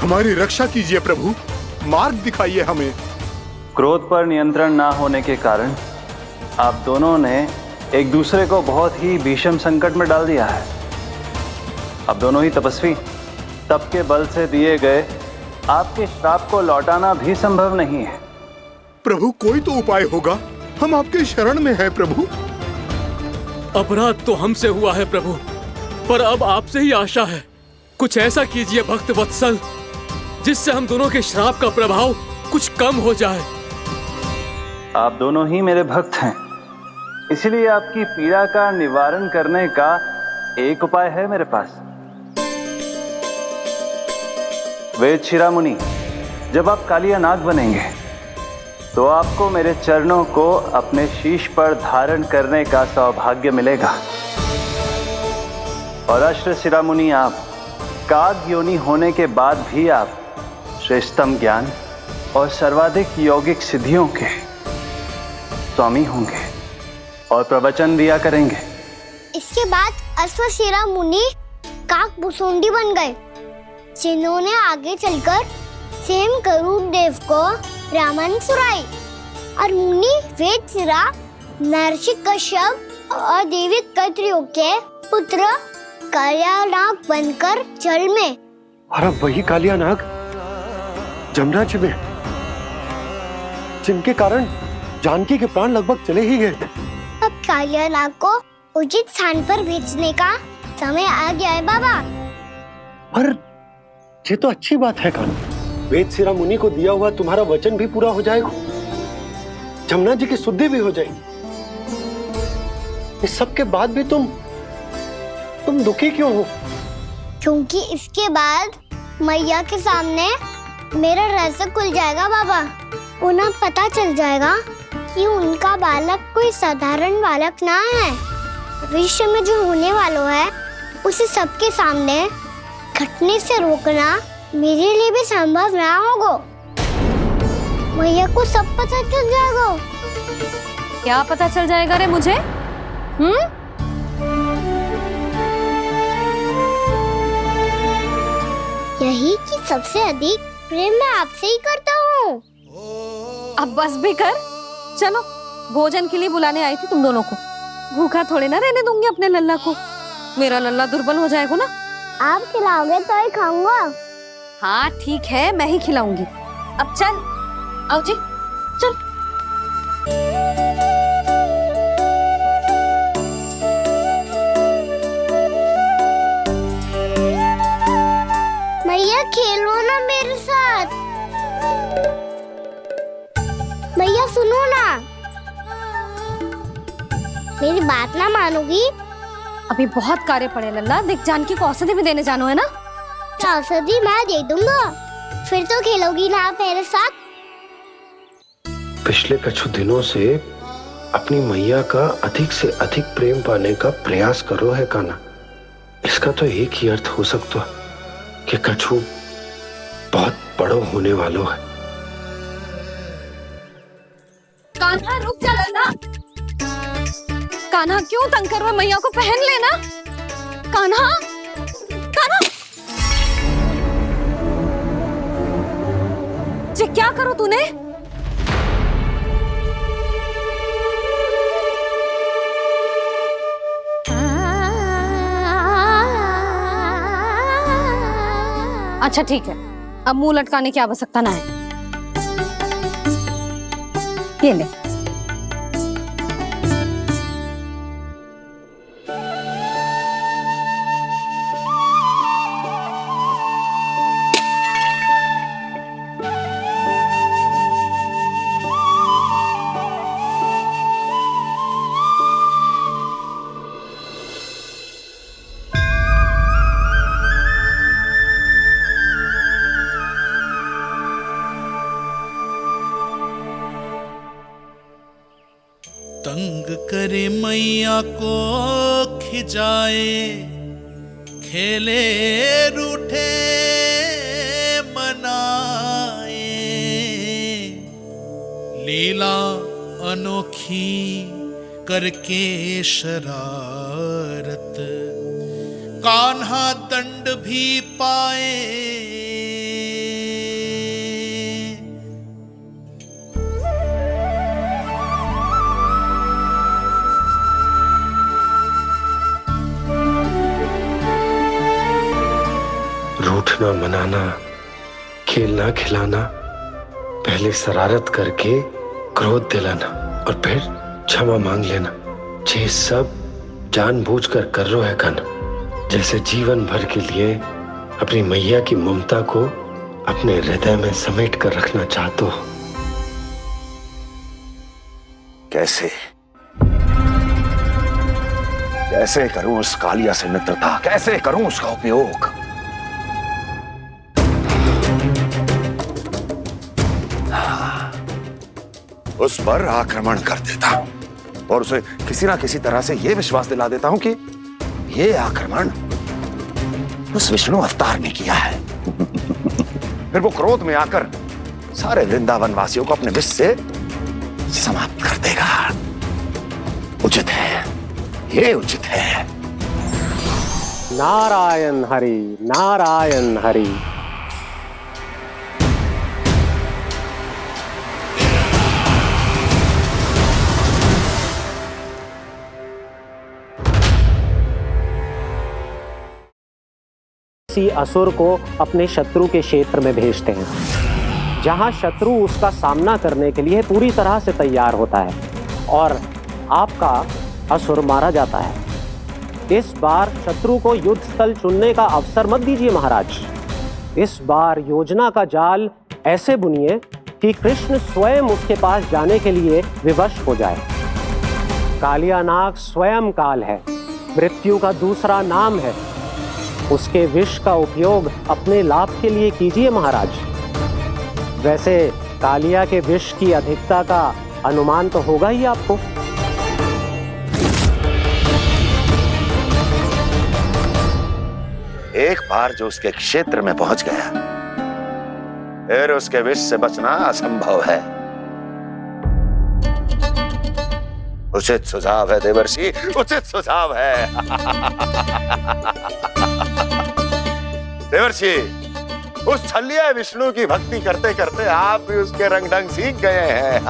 हमारी रक्षा कीजिए प्रभु, मार्ग दिखाइए हमें। क्रोध पर नियंत्रण ना होने के कारण आप दोनों ने एक दूसरे को बहुत ही भीषण संकट में डाल दिया है। अब दोनों ही तपस्वी, तप के बल से दिए गए आपके श्राप को लौटाना भी संभव नहीं है। प्रभु, कोई तो उपाय होगा, हम आपके शरण में हैं प्रभु। अपराध तो हमसे हुआ है प्रभु, पर अब आपसे ही आशा है। कुछ ऐसा कीजिए भक्त वत्सल, जिससे हम दोनों के श्राप का प्रभाव कुछ कम हो जाए। आप दोनों ही मेरे भक्त हैं, इसलिए आपकी पीड़ा का निवारण करने का एक उपाय है मेरे पास। वेद शिरोमणि, जब आप कालिया नाग बनेंगे तो आपको मेरे चरणों को अपने शीश पर धारण करने का सौभाग्य मिलेगा। और अश्व शिरोमणि, आप काग योनि होने के बाद भी आप श्रेष्ठतम ज्ञान और सर्वाधिक यौगिक सिद्धियों के स्वामी होंगे और प्रवचन दिया करेंगे। इसके बाद अश्वशिरा मुनि काक भुसुंडी बन गए, जिन्होंने आगे चलकर स्वयं गरुड़ देव को रामायण सुनाई और मुनि वेदशिरा महर्षि कश्यप और देवी कत्रियों के पुत्र कालियानाग बनकर जल में। और अब वही कालियानाग जमुना जी में, जिनके कारण जानकी के प्राण लगभग चले ही गए थे। अब कालियानाग को उचित स्थान पर भेजने का समय आ गया है बाबा। पर ये तो अच्छी बात है कान्हा, वेदशिरा मुनि को दिया हुआ तुम्हारा वचन भी पूरा हो जाएगा, जमुना जी की शुद्धि भी हो जाएगी। इस सब के बाद भी तुम दुखी क्यों हो? क्योंकि इसके बाद मैया के सामने मेरा रहस्य खुल जाएगा बाबा। उन्हें पता चल जाएगा कि उनका बालक कोई साधारण बालक ना है। भविष्य में जो होने वाला है उसे सबके सामने घटने से रोकना मेरे लिए भी संभव ना होगा। मैया को सब पता चल जाएगा। क्या पता चल जाएगा रे मुझे? यही कि सबसे अधिक प्रेम मैं आपसे ही करता हूँ। अब बस भी कर, चलो भोजन के लिए बुलाने आई थी तुम दोनों को। भूखा थोड़े ना रहने दूंगी अपने लल्ला को, मेरा लल्ला दुर्बल हो जाएगा ना। आप खिलाओगे तो ही खाऊंगा। हाँ ठीक है, मैं ही खिलाऊंगी। अब चल, आओ जी चल। मैया खेलो ना मेरे साथ। मैया सुनो ना, मेरी बात ना मानोगी? अभी बहुत कार्य पड़े लल्ला, देख जानकी को औषधि भी देने जानो है ना। औषधि मैं दे दूंगा, फिर तो खेलोगी ना आप मेरे साथ। पिछले कुछ दिनों से अपनी मैया का अधिक से अधिक प्रेम पाने का प्रयास करो है कान्हा। इसका तो एक ही अर्थ हो सकता है कि कछु बहुत बड़ो होने वाला है। कान्हा रुक जा लल्ला। कान्हा क्यों तंग कर रहा है? मैया को पहन लेना। कान्हा, कान्हा, ये क्या करो तूने? अच्छा ठीक है, अब मुंह लटकाने की आवश्यकता ना है। ये ले। तंग करे मैया को खिजाए, खेले रूठे मनाए, लीला अनोखी करके शरारत, कान्हा दंड भी पाए। रूठना मनाना, खेलना खिलाना, पहले शरारत करके क्रोध दिलाना और फिर क्षमा मांग लेना, ये सब जानबूझकर कर रहे है कान्हा। जैसे जीवन भर के लिए अपनी मैया की ममता को अपने हृदय में समेट कर रखना चाहते हो। कैसे कैसे करूं उस कालिया से मित्रता, कैसे करूं उसका उपयोग? उस पर आक्रमण कर देता हूं और उसे किसी ना किसी तरह से यह विश्वास दिला देता हूं कि यह आक्रमण उस विष्णु अवतार ने किया है। फिर वो क्रोध में आकर सारे वृंदावन वासियों को अपने विष से समाप्त कर देगा। उचित है, ये उचित है। नारायण हरि, नारायण हरि। किसी असुर को अपने शत्रु के क्षेत्र में भेजते हैं, जहां शत्रु उसका सामना करने के लिए पूरी तरह से तैयार होता है और आपका असुर मारा जाता है। इस बार शत्रु को युद्ध स्थल चुनने का अवसर मत दीजिए महाराज। इस बार योजना का जाल ऐसे बुनिए कि कृष्ण स्वयं उसके पास जाने के लिए विवश हो जाए। कालिया नाग स्वयं काल है, मृत्यु का दूसरा नाम है। उसके विष का उपयोग अपने लाभ के लिए कीजिए महाराज। वैसे कालिया के विष की अधिकता का अनुमान तो होगा ही आपको। एक बार जो उसके क्षेत्र में पहुंच गया, फिर उसके विष से बचना असंभव है। उचित सुझाव है देवर्षि, उचित सुझाव है। देवर्षि, उस छलिया विष्णु की भक्ति करते करते आप भी उसके रंग ढंग सीख गए हैं।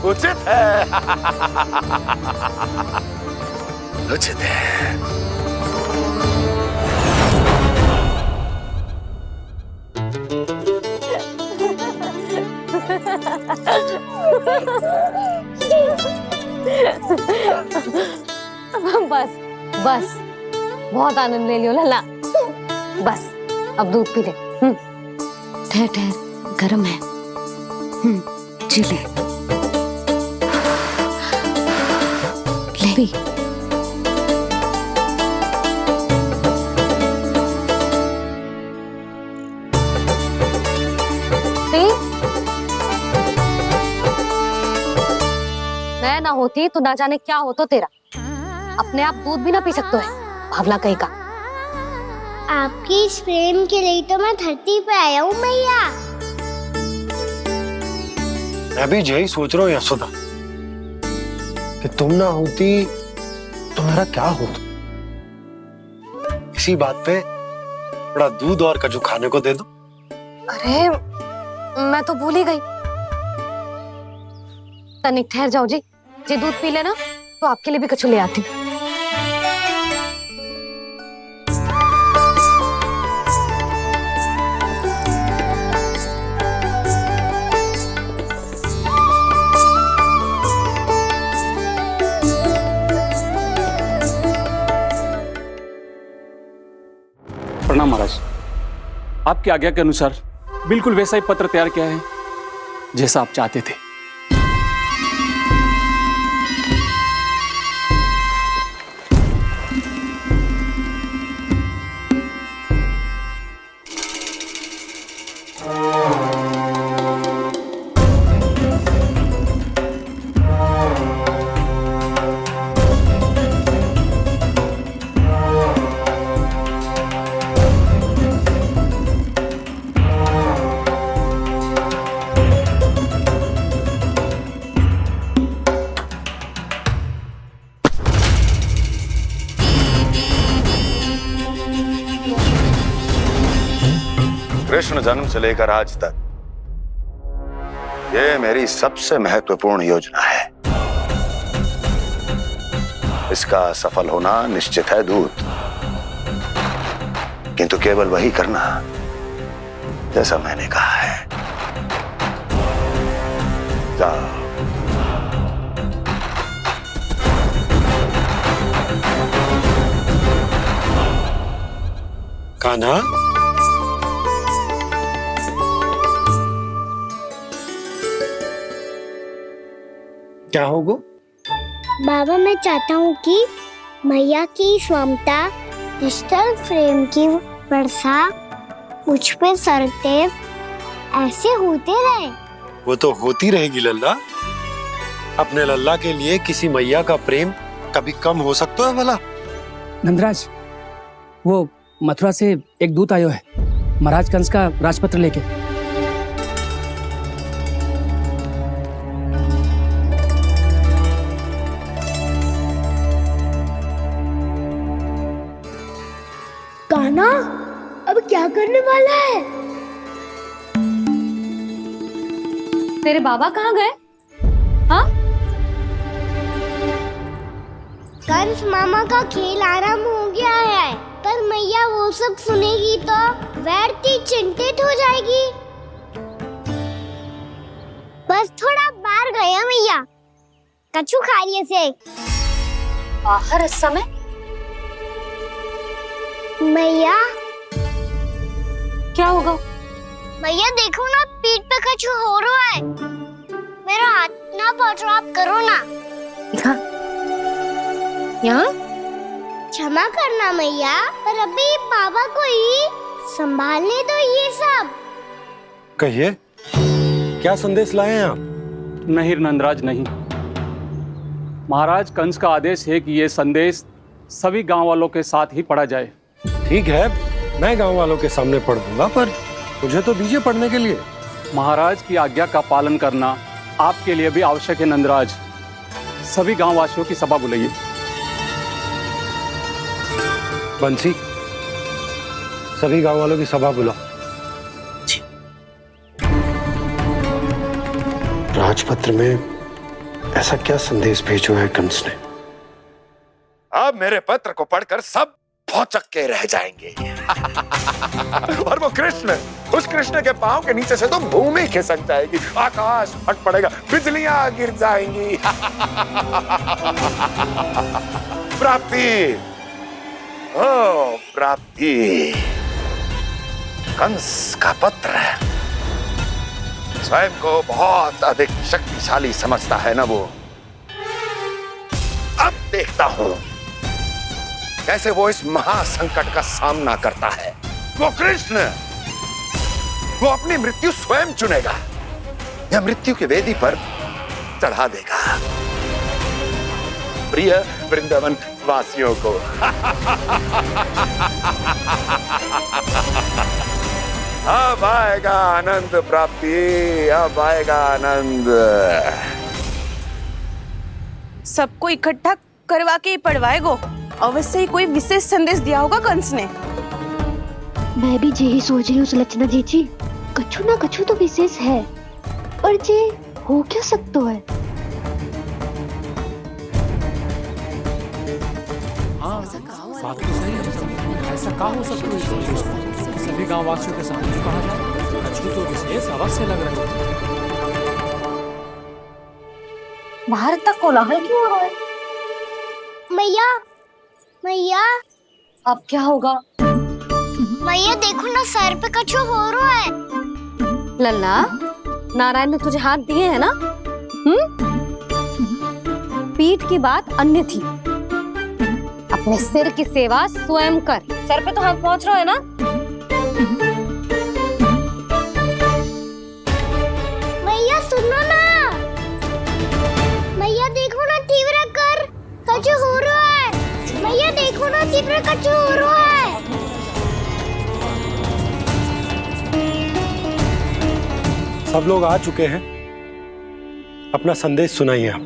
उचित है, उचित है। बस बस, बहुत आनंद ले लियो लल्ला। बस अब दूध पी ले। ठहर ठहर, गर्म है। जी ले पी। मैं ना होती तो ना जाने क्या हो तो तेरा। अपने आप दूध भी ना पी सकते है, भावला कहीं का। आपकी इस प्रेम के लिए तो मैं धरती पे आया हूँ मैया। मैं भी यही सोच रहा हूँ यशोदा कि तुम ना होती तो मेरा क्या होता। इसी बात पे थोड़ा दूध और कजू खाने को दे दो। अरे मैं तो भूल ही गई। तनिक ठहर जाओ जी, दूध पी लेना तो आपके लिए भी कछु ले आती। प्रणाम महाराज। आपकी आज्ञा के अनुसार बिल्कुल वैसा ही पत्र तैयार किया है जैसा आप चाहते थे। कृष्ण जन्म से लेकर आज तक ये मेरी सबसे महत्वपूर्ण योजना है। इसका सफल होना निश्चित है दूत, किंतु केवल वही करना जैसा मैंने कहा है। जाओ। कान्हा, क्या होगा? बाबा मैं चाहता हूँ कि मैया की ममता क्रिस्टल फ्रेम की वर्षा मुझ पे सरते ऐसे होते रहे। वो तो होती रहेगी लल्ला। अपने लल्ला के लिए किसी मैया का प्रेम कभी कम हो सकता है भला? नंदराज, वो मथुरा से एक दूत आयो है महाराज कंस का राजपत्र लेके। कान्हा अब क्या करने वाला है? तेरे बाबा कहाँ गए? हाँ? कंस मामा का खेल आराम हो गया है, पर मैया वो सब सुनेगी तो व्यर्थी चिंतित हो जाएगी। बस थोड़ा बाहर गया मैया, कछु खा लिए से। बाहर इस समय? मैया क्या होगा? मैया देखो ना, पीठ पे कछु हो रहा है। मेरा हाथ ना पकड़ो, आप करो ना। यहाँ? क्षमा करना मैया, पर अभी बाबा को ही संभालने दो ये सब। कहिए, क्या संदेश लाए हैं आप? नहीं नंदराज नहीं। महाराज कंस का आदेश है कि ये संदेश सभी गांव वालों के साथ ही पढ़ा जाए। ठीक है, मैं गांव वालों के सामने पढ़ दूंगा, पर मुझे तो दीजिए पढ़ने के लिए। महाराज की आज्ञा का पालन करना आपके लिए भी आवश्यक है नंदराज। सभी गांव वासियों की सभा बुलाइए। बंसी, सभी गांव वालों की सभा बुलाओ। राजपत्र में ऐसा क्या संदेश भेजो है कंस ने? अब मेरे पत्र को पढ़कर सब भौचक के रह जाएंगे। और वो कृष्ण, उस कृष्ण के पांव के नीचे से तो भूमि खिसक जाएगी, आकाश फट पड़ेगा, बिजलियां गिर जाएंगी। प्राप्ति, ओ प्राप्ति, कंस का पत्र। स्वयं को बहुत अधिक शक्तिशाली समझता है ना वो। अब देखता हूं कैसे वो इस महासंकट का सामना करता है। वो कृष्ण, वो अपनी मृत्यु स्वयं चुनेगा या मृत्यु की वेदी पर चढ़ा देगा प्रिय वृंदावन वासियों को। अब आएगा आनंद प्राप्ति, अब आएगा आनंद। सबको इकट्ठा करवा के ही पढ़वाएगो। अवश्य ही कोई विशेष संदेश दिया होगा कंस ने। मैं भी यही सोच रही हूँ सुलक्षणा जी, कछु ना कछु तो विशेष है, और जे हो क्या सकता है? हाँ, बात तो सही है। ऐसा क्या हो सकता है? सभी गांव वासियों के सामने कहा जाए, कछु तो विशेष अवश्य लग रहे हो। बाहर तक कोलाहल क्यों हो रहा है? मैया, मैया, अब क्या होगा? मैया देखो ना, सर पे कछु हो रहा है। लल्ला, नारायण ने तुझे हाथ दिए हैं ना? पीठ की बात अन्य थी। अपने सिर की सेवा स्वयं कर। सर पे तो हाथ पहुंच रहा है ना? मैया सुनो ना, मैया देखो ना, तीव्र कर कछु हो रहा है। मैया देखो ना, तीव्र कछु हो रहा है। सब लोग आ चुके हैं, अपना संदेश सुनाइए आप।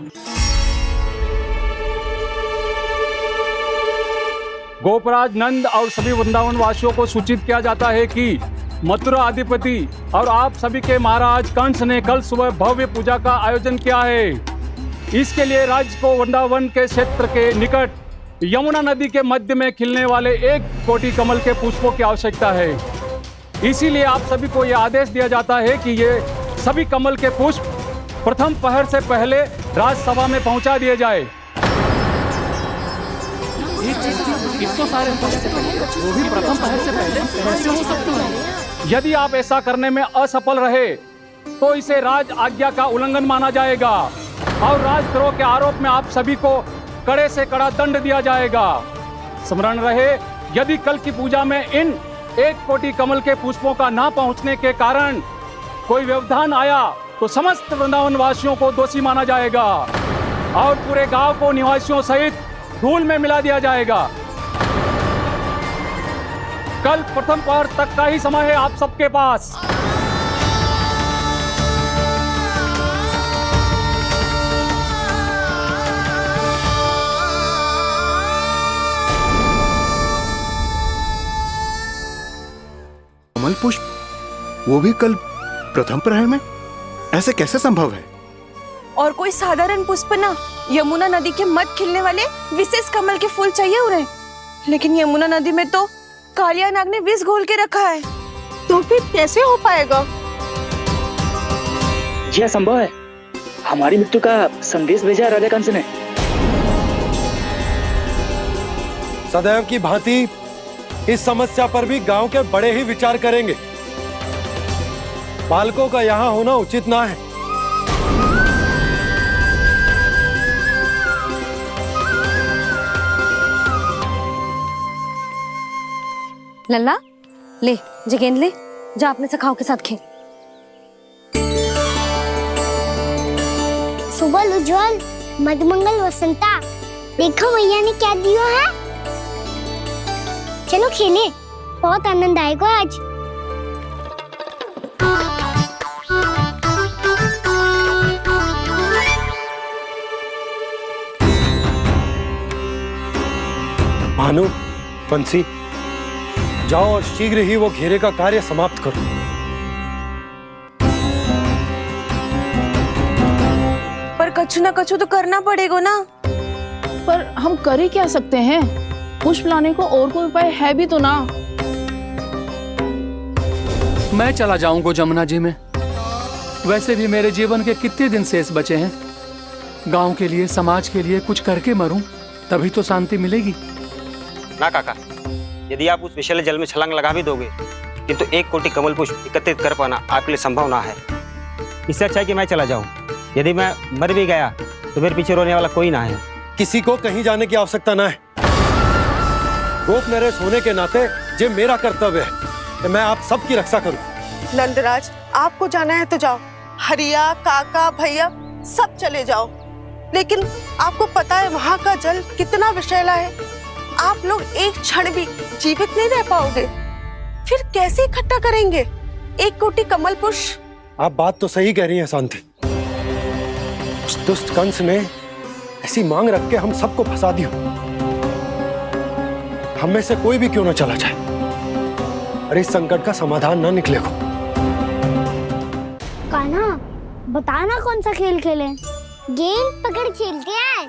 गोपराज नंद और सभी वृंदावन वासियों को सूचित किया जाता है कि मथुरा अधिपति और आप सभी के महाराज कंस ने कल सुबह भव्य पूजा का आयोजन किया है। इसके लिए राज्य को वृंदावन के क्षेत्र के निकट यमुना नदी के मध्य में खिलने वाले 1 कोटि कमल के पुष्पों की आवश्यकता है। इसीलिए आप सभी को यह आदेश दिया जाता है कि ये सभी कमल के पुष्प प्रथम पहर से पहले राजसभा में पहुंचा दिए जाए। इतने सारे वो भी प्रथम पहर से पहले कैसे हो सकते हैं? यदि आप ऐसा करने में असफल रहे तो इसे राज आज्ञा का उल्लंघन माना जाएगा और राजद्रोह के आरोप में आप सभी को कड़े से कड़ा दंड दिया जाएगा। स्मरण रहे, यदि कल की पूजा में इन 1 कोटि कमल के पुष्पों का ना पहुंचने के कारण कोई व्यवधान आया तो समस्त वृंदावन वासियों को दोषी माना जाएगा और पूरे गांव को निवासियों सहित धूल में मिला दिया जाएगा। कल प्रथम पहर तक का ही समय है आप सबके पास। कमल पुष्प, वो भी कल प्रथम प्रहर में? ऐसे कैसे संभव है? और कोई साधारण पुष्प ना, यमुना नदी के मध्य खिलने वाले विशेष कमल के फूल चाहिए उन्हें। लेकिन यमुना नदी में तो कालिया नाग ने विष घोल के रखा है, तो फिर कैसे हो पाएगा? यह संभव है। हमारी मृत्यु का संदेश भेजा राजा कंस ने। सदैव की भांति इस समस्या पर भी गांव के बड़े ही विचार करेंगे। बालकों का यहाँ होना उचित ना है। लल्ला, ले जे गेंद ले, जा अपने सखाओं के साथ खेल। सुबह उज्जवल, मधुमंगल वसंता, देखो भैया ने क्या दिया है। चलो खेले, बहुत आनंद आएगा आज। भानु, बंसी, जाओ और शीघ्र ही वो घेरे का कार्य समाप्त करो। पर कछु ना कछु तो करना पड़ेगा ना। पर हम कर ही क्या सकते हैं? पुष्प लाने को और कोई उपाय है भी तो ना। मैं चला जाऊंगा जमुना जी में। वैसे भी मेरे जीवन के कितने दिन शेष बचे हैं। गांव के लिए, समाज के लिए कुछ करके मरूं, तभी तो शांति मिलेगी। ना काका, यदि आप उस विषैले जल में छलांग लगा भी दोगे, किंतु 1 कोटि कमल पुष्प एकत्रित कर पाना आपके लिए संभव ना है। इससे अच्छा है कि मैं चला जाऊं। यदि मैं मर भी गया तो मेरे पीछे रोने वाला कोई ना है। किसी को कहीं जाने की आवश्यकता ना है। गोप नरेश होने के नाते ये मेरा कर्तव्य है कि मैं आप सबकी रक्षा करूं। नंदराज, आपको जाना है तो जाओ। हरिया, काका, भैया सब चले जाओ। लेकिन आपको पता है वहाँ का जल कितना विषैला है। आप लोग एक क्षण भी जीवित नहीं रह पाओगे। फिर कैसे इकट्ठा करेंगे 1 कोटि कमल पुष्प? आप बात तो सही कह रही हैं शांति। उस दुष्ट कंस ने ऐसी मांग रख के हम सबको फंसा दिया। हम में से कोई भी क्यों ना चला जाए और इस संकट का समाधान ना निकलेगा। कान्हा, बताना कौन सा खेल खेलें? गेंद पकड़ खेलते हैं।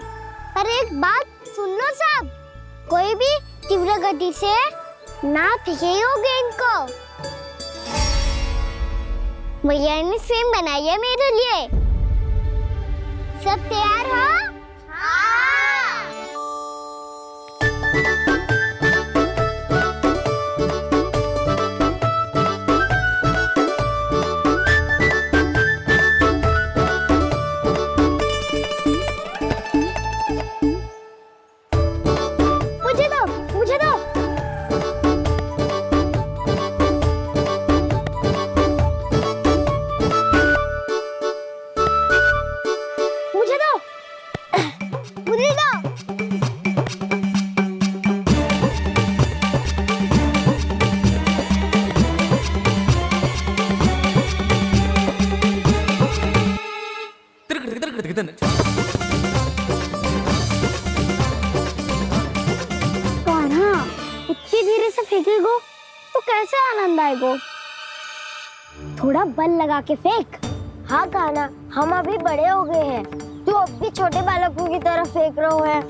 पर एक बात सुन लो सब, कोई भी तीव्र गति से ना फेंकेगा गेंद को। भैया ने फ्रेम बनाई है मेरे लिए। सब तैयार हो? मुझे दो। इतनी धीरे से फेंकेगो तो कैसे आनंद आएगो? थोड़ा बल लगा के फेंक। हाँ कान्हा, हम अभी बड़े हो गए हैं, तू अब भी छोटे बालकों की तरह फेंक रहा है।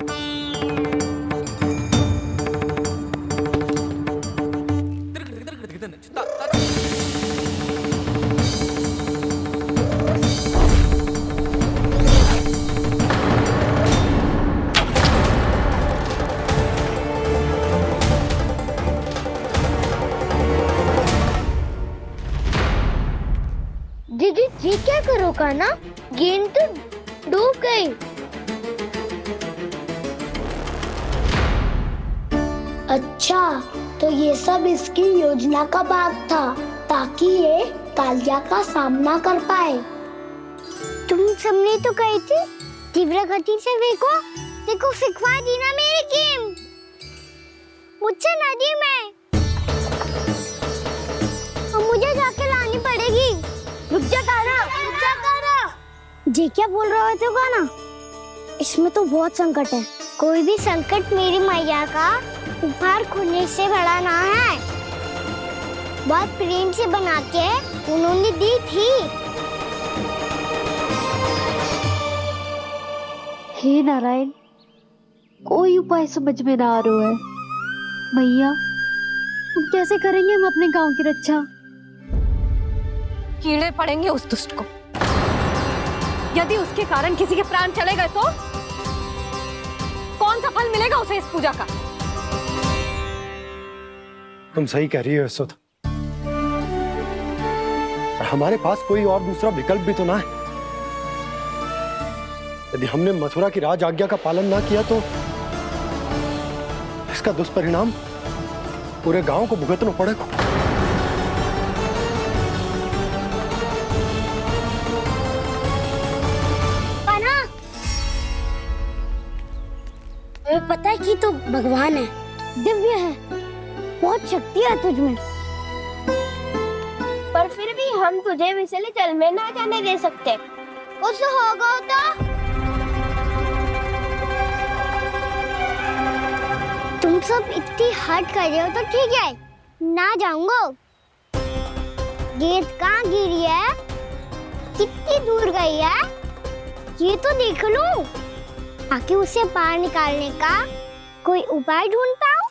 दीदी, ये क्या करो कान्हा? गेंद तो डूब गई। अच्छा, तो ये सब इसकी योजना का भाग था, ताकि ये कालिया का सामना कर पाए। तुम सबने तो कही थी तीव्र गति से फेंको। देखो, फेंकवा दी ना मेरी गेंद मुझसे नदी में। ये क्या बोल रहे थे गाना? इसमें तो बहुत संकट है। कोई भी संकट मेरी मैया का उपहार खोने से बड़ा ना है। बहुत प्रेम से बना के उन्होंने दी थी। हे नारायण, कोई उपाय समझ में ना आ रहा है। भैया, अब कैसे करेंगे हम अपने गांव की रक्षा? कीड़े पड़ेंगे उस दुष्ट को। यदि उसके कारण किसी के प्राण चले गए तो कौन सा फल मिलेगा उसे इस पूजा का? तुम सही कह रही हो यशोदा। हमारे पास कोई और दूसरा विकल्प भी तो ना है। यदि हमने मथुरा की राज आज्ञा का पालन ना किया तो इसका दुष्परिणाम पूरे गांव को भुगतना पड़ेगा। हमें पता है कि तू भगवान है, दिव्य है, बहुत शक्ति है तुझमें। पर फिर भी हम तुझे विषैले जल में ना जाने दे सकते। कुछ होगा तो तुम सब इतनी हट कर रहे हो तो ठीक है, ना जाऊंगा। गेंद कहाँ गिरी है, कितनी दूर गई है, ये तो देख लूं, ताकि उसे बाहर निकालने का कोई उपाय ढूंढ पाऊं।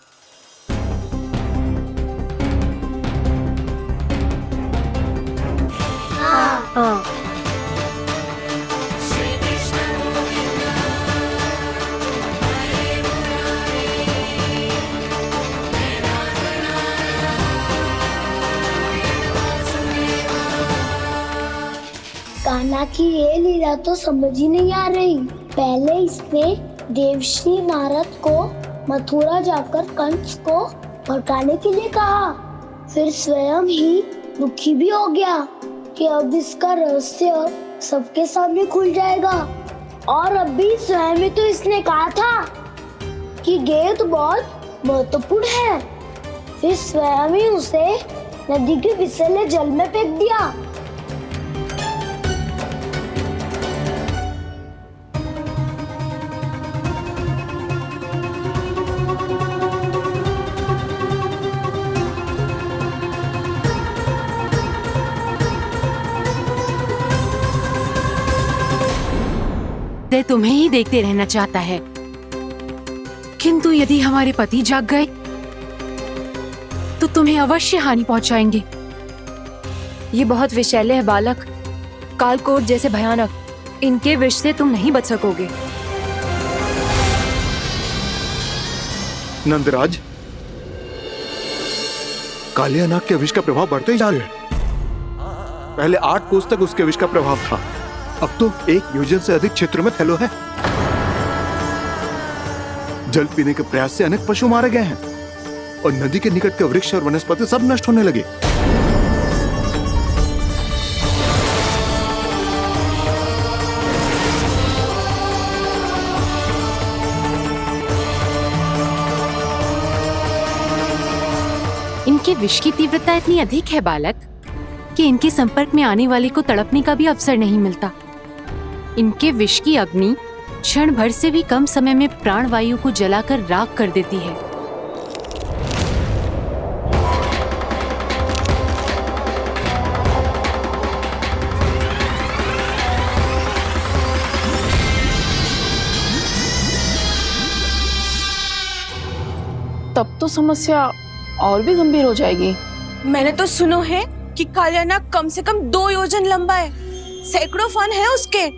हाँ। कान्हा की ये लीला तो समझ ही नहीं आ रही। पहले इसने देवश्री नारद को मथुरा जाकर कंस को भड़काने के लिए कहा, फिर स्वयं ही दुखी भी हो गया कि अब इसका रहस्य सबके सामने खुल जाएगा। और अभी स्वयं ही तो इसने कहा था कि गेंद बहुत महत्वपूर्ण है, फिर स्वयं ही उसे नदी के विषैले जल में फेंक दिया। तुम्हें ही देखते रहना चाहता है, किंतु यदि हमारे पति जाग गए तो तुम्हें अवश्य हानि पहुंचाएंगे। ये बहुत विषैले है बालक, कालकोट जैसे भयानक, इनके विष से तुम नहीं बच सकोगे। नंदराज, कालिया नाग के विष का प्रभाव बढ़ते ही जा रहा है। पहले 8 कोस तक उसके विष का प्रभाव था, अब तो 1 योजन से अधिक क्षेत्र में फैलो है। जल पीने के प्रयास से अनेक पशु मारे गए हैं और नदी के निकट के वृक्ष और वनस्पति सब नष्ट होने लगे। इनके विष की तीव्रता इतनी अधिक है बालक कि इनके संपर्क में आने वाले को तड़पने का भी अवसर नहीं मिलता। इनके विष की अग्नि क्षण भर से भी कम समय में प्राणवायु को जलाकर राख कर देती है। तब तो समस्या और भी गंभीर हो जाएगी। मैंने तो सुनो है कि कालिया नाग कम से कम 2 योजन लंबा है, सैकड़ों फन है उसके।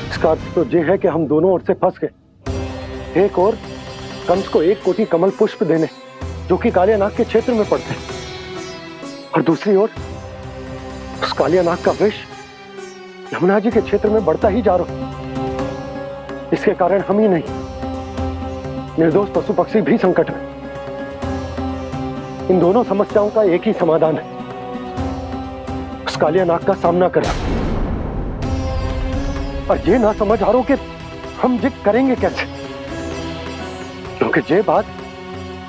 इसका अर्थ तो ये है कि हम दोनों ओर से फंस गए। एक और कंस को 1 कोटि कमल पुष्प देने जो कि कालिया नाग के क्षेत्र में पड़ते हैं, और दूसरी ओर उस कालिया नाग का विष यमुना जी के क्षेत्र में बढ़ता ही जा रहा। इसके कारण हम ही नहीं, निर्दोष पशु पक्षी भी संकट में। इन दोनों समस्याओं का एक ही समाधान है, उस कालिया नाग का सामना करना। और ये ना समझ आ रहा कि हम ये करेंगे कैसे, क्योंकि ये बात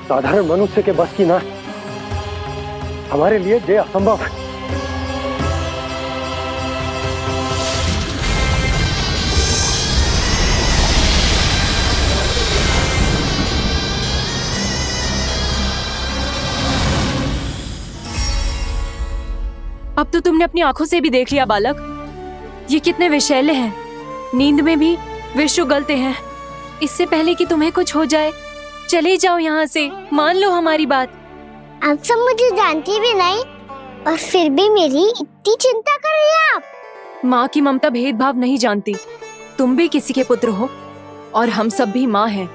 साधारण मनुष्य के बस की ना, हमारे लिए ये असंभव है। अब तो तुमने अपनी आंखों से भी देख लिया बालक, ये कितने विषैले हैं। नींद में भी विष उगलते हैं। इससे पहले कि तुम्हें कुछ हो जाए, चले जाओ यहाँ से, मान लो हमारी बात। आप सब मुझे जानती भी नहीं और फिर भी मेरी इतनी चिंता कर रही हैं आप। माँ की ममता भेदभाव नहीं जानती। तुम भी किसी के पुत्र हो और हम सब भी माँ हैं।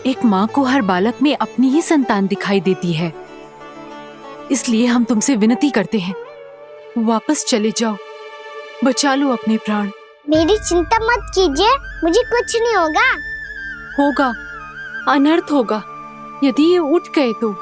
एक माँ को हर बालक में अपनी ही संतान दिखाई देती है। इसलिए हम तुमसे विनती करते हैं, वापस चले जाओ, बचा लो अपने प्राण। मेरी चिंता मत कीजिए, मुझे कुछ नहीं होगा। होगा, अनर्थ होगा यदि ये उठ गए तो।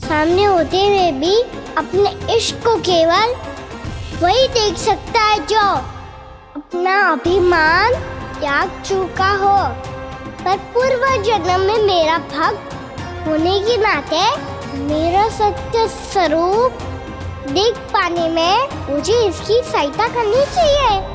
सामने होते हुए भी अपने इश्क को केवल वही देख सकता है जो अपना अभिमान त्याग चुका हो। पर पूर्व जन्म में मेरा भक्त होने के नाते मेरा सत्य स्वरूप देख पाने में मुझे इसकी सहायता करनी चाहिए।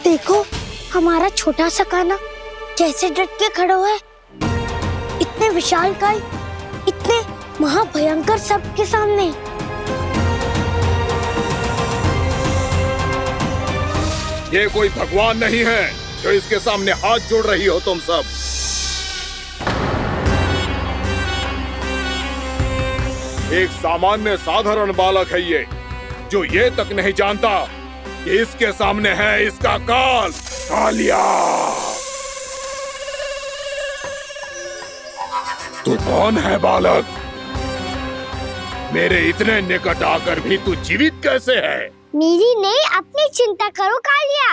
देखो हमारा छोटा सा कान्हा कैसे डट के खड़ा हुआ है। इतने विशालकाय, इतने महाभयंकर सबके सामने। ये कोई भगवान नहीं है जो इसके सामने हाथ जोड़ रही हो तुम सब। एक सामान्य साधारण बालक है ये, जो ये तक नहीं जानता कि इसके सामने है इसका काल, कालिया। तू कौन है बालक? मेरे इतने निकट आकर भी तू जीवित कैसे है? मेरी नहीं, अपनी चिंता करो कालिया।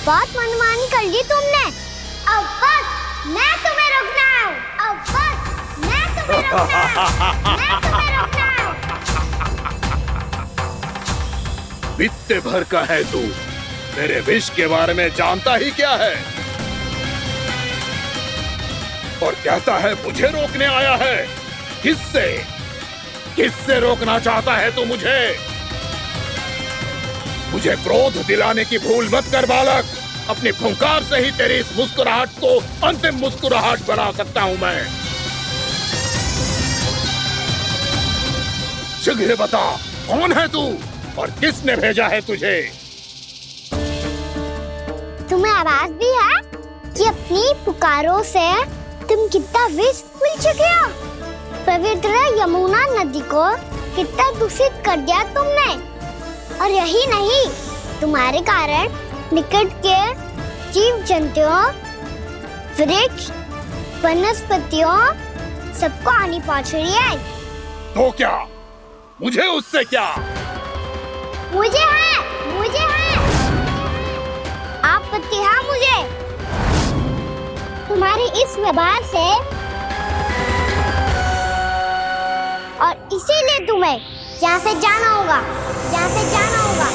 बहुत मनमानी कर ली तुमने। अब बस मैं तुम्हें रोकना हूँ। अब बस मैं तुम्हें रोकना हूँ। मैं तुम्हें रोकना हूँ। बित्ते भर का है तू, मेरे विष के बारे में जानता ही क्या है? और कहता है मुझे रोकने आया है। किससे? किससे रोकना चाहता है तू मुझे? मुझे क्रोध दिलाने की भूल मत कर बालक। अपनी फुंकार से ही तेरी इस मुस्कुराहट को अंतिम मुस्कुराहट बना सकता हूं मैं। शीघ्र बता, कौन है तू और किसने भेजा है तुझे? तुम्हें आवाज दी है कि अपनी पुकारों से तुम कितना विष भूल चुके हो। पवित्र यमुना नदी को कितना दूषित कर दिया तुमने। और यही नहीं, तुम्हारे कारण निकट के जीव जंतुओं, वृक्ष, वनस्पतियों सबको हानि पहुंच रही है। तो क्या? मुझे उससे क्या? मुझे है आपत्ति है मुझे तुम्हारे इस व्यवहार से। और इसीलिए तुम्हें यहाँ से जाना होगा, यहाँ से जाना होगा।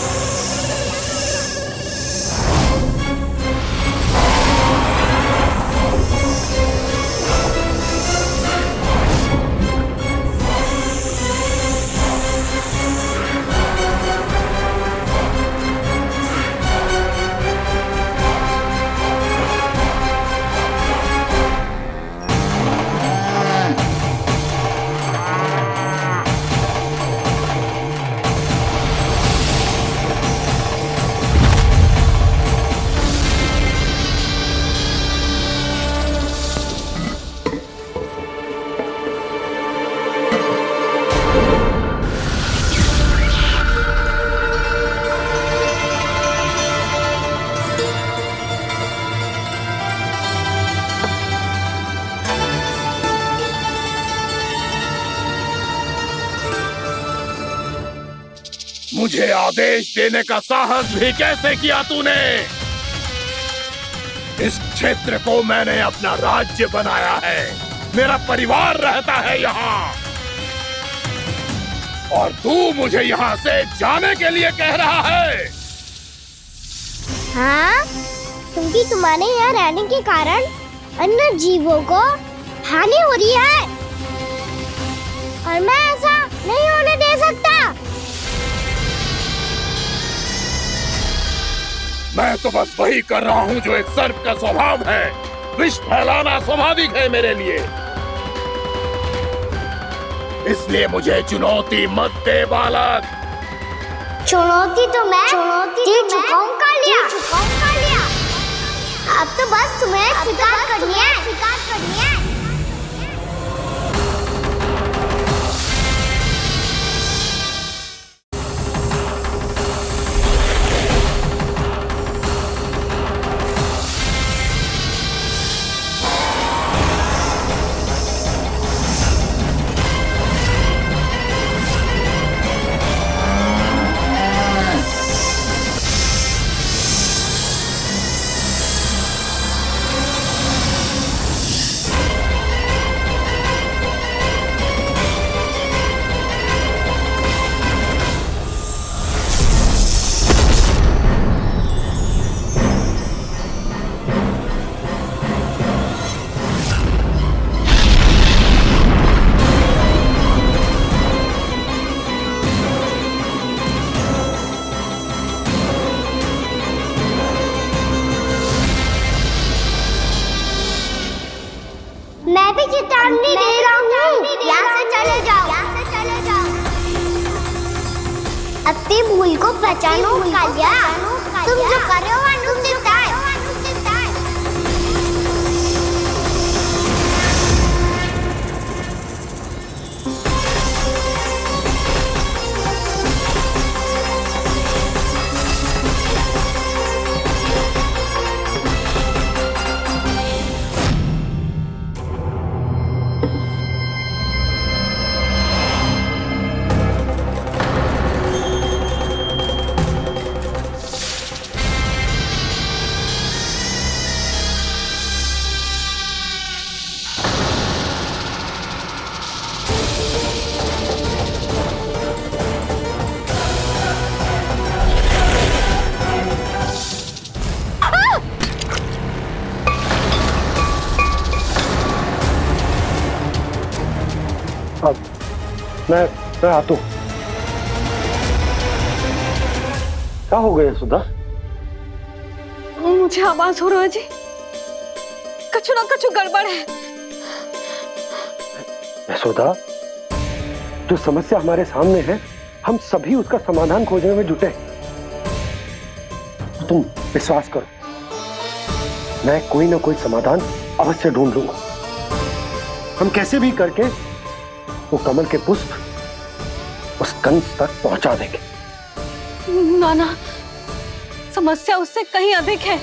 मुझे आदेश देने का साहस भी कैसे किया तूने? इस क्षेत्र को मैंने अपना राज्य बनाया है, मेरा परिवार रहता है यहाँ, और तू मुझे यहाँ से जाने के लिए कह रहा है? हाँ, क्योंकि तुम्हारे यहाँ रहने के कारण अन्य जीवों को हानि हो रही है और मैं ऐसा नहीं होने दे सकता। मैं तो बस वही कर रहा हूँ जो एक सर्प का स्वभाव है। विष फैलाना स्वाभाविक है मेरे लिए, इसलिए मुझे चुनौती मत दे बालक। चुनौती तो मैं दे चुका हूँ कालिया। अब तो बस तुम्हें शिकार करनी है। मैं भी चेतावनी दे रहा हूँ, यहाँ से चले जाओ। अपनी भूल को पहचानो कालिया, तुम जो कर रहे हो अनुचित है। मैं आता हूँ। क्या हो गया सुधा? मुझे आवाज हो रहा है जी, कछु ना कछु गड़बड़ है। यशोदा, जो समस्या हमारे सामने है, हम सभी उसका समाधान खोजने में जुटे। तो तुम विश्वास करो, मैं कोई ना कोई समाधान अवश्य ढूंढ लूंगा। हम कैसे भी करके वो कमल के पुष्प उस कंस तक पहुंचा देंगे। नाना, समस्या उससे कहीं अधिक है,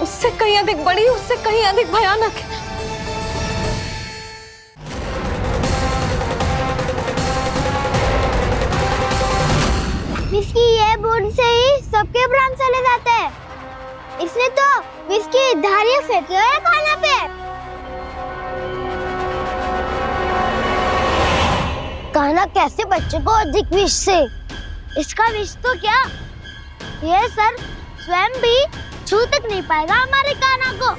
उससे कहीं अधिक बड़ी, उससे कहीं अधिक भयानक है। इसकी ये बूंद से ही सबके प्राण चले जाते हैं। इसने तो विष की धारियां फेंकी है खाना पे। कान्हा कैसे बच्चे को अधिक विष से? इसका विष तो क्या, ये सर स्वयं भी छू तक नहीं पाएगा हमारे कान्हा को।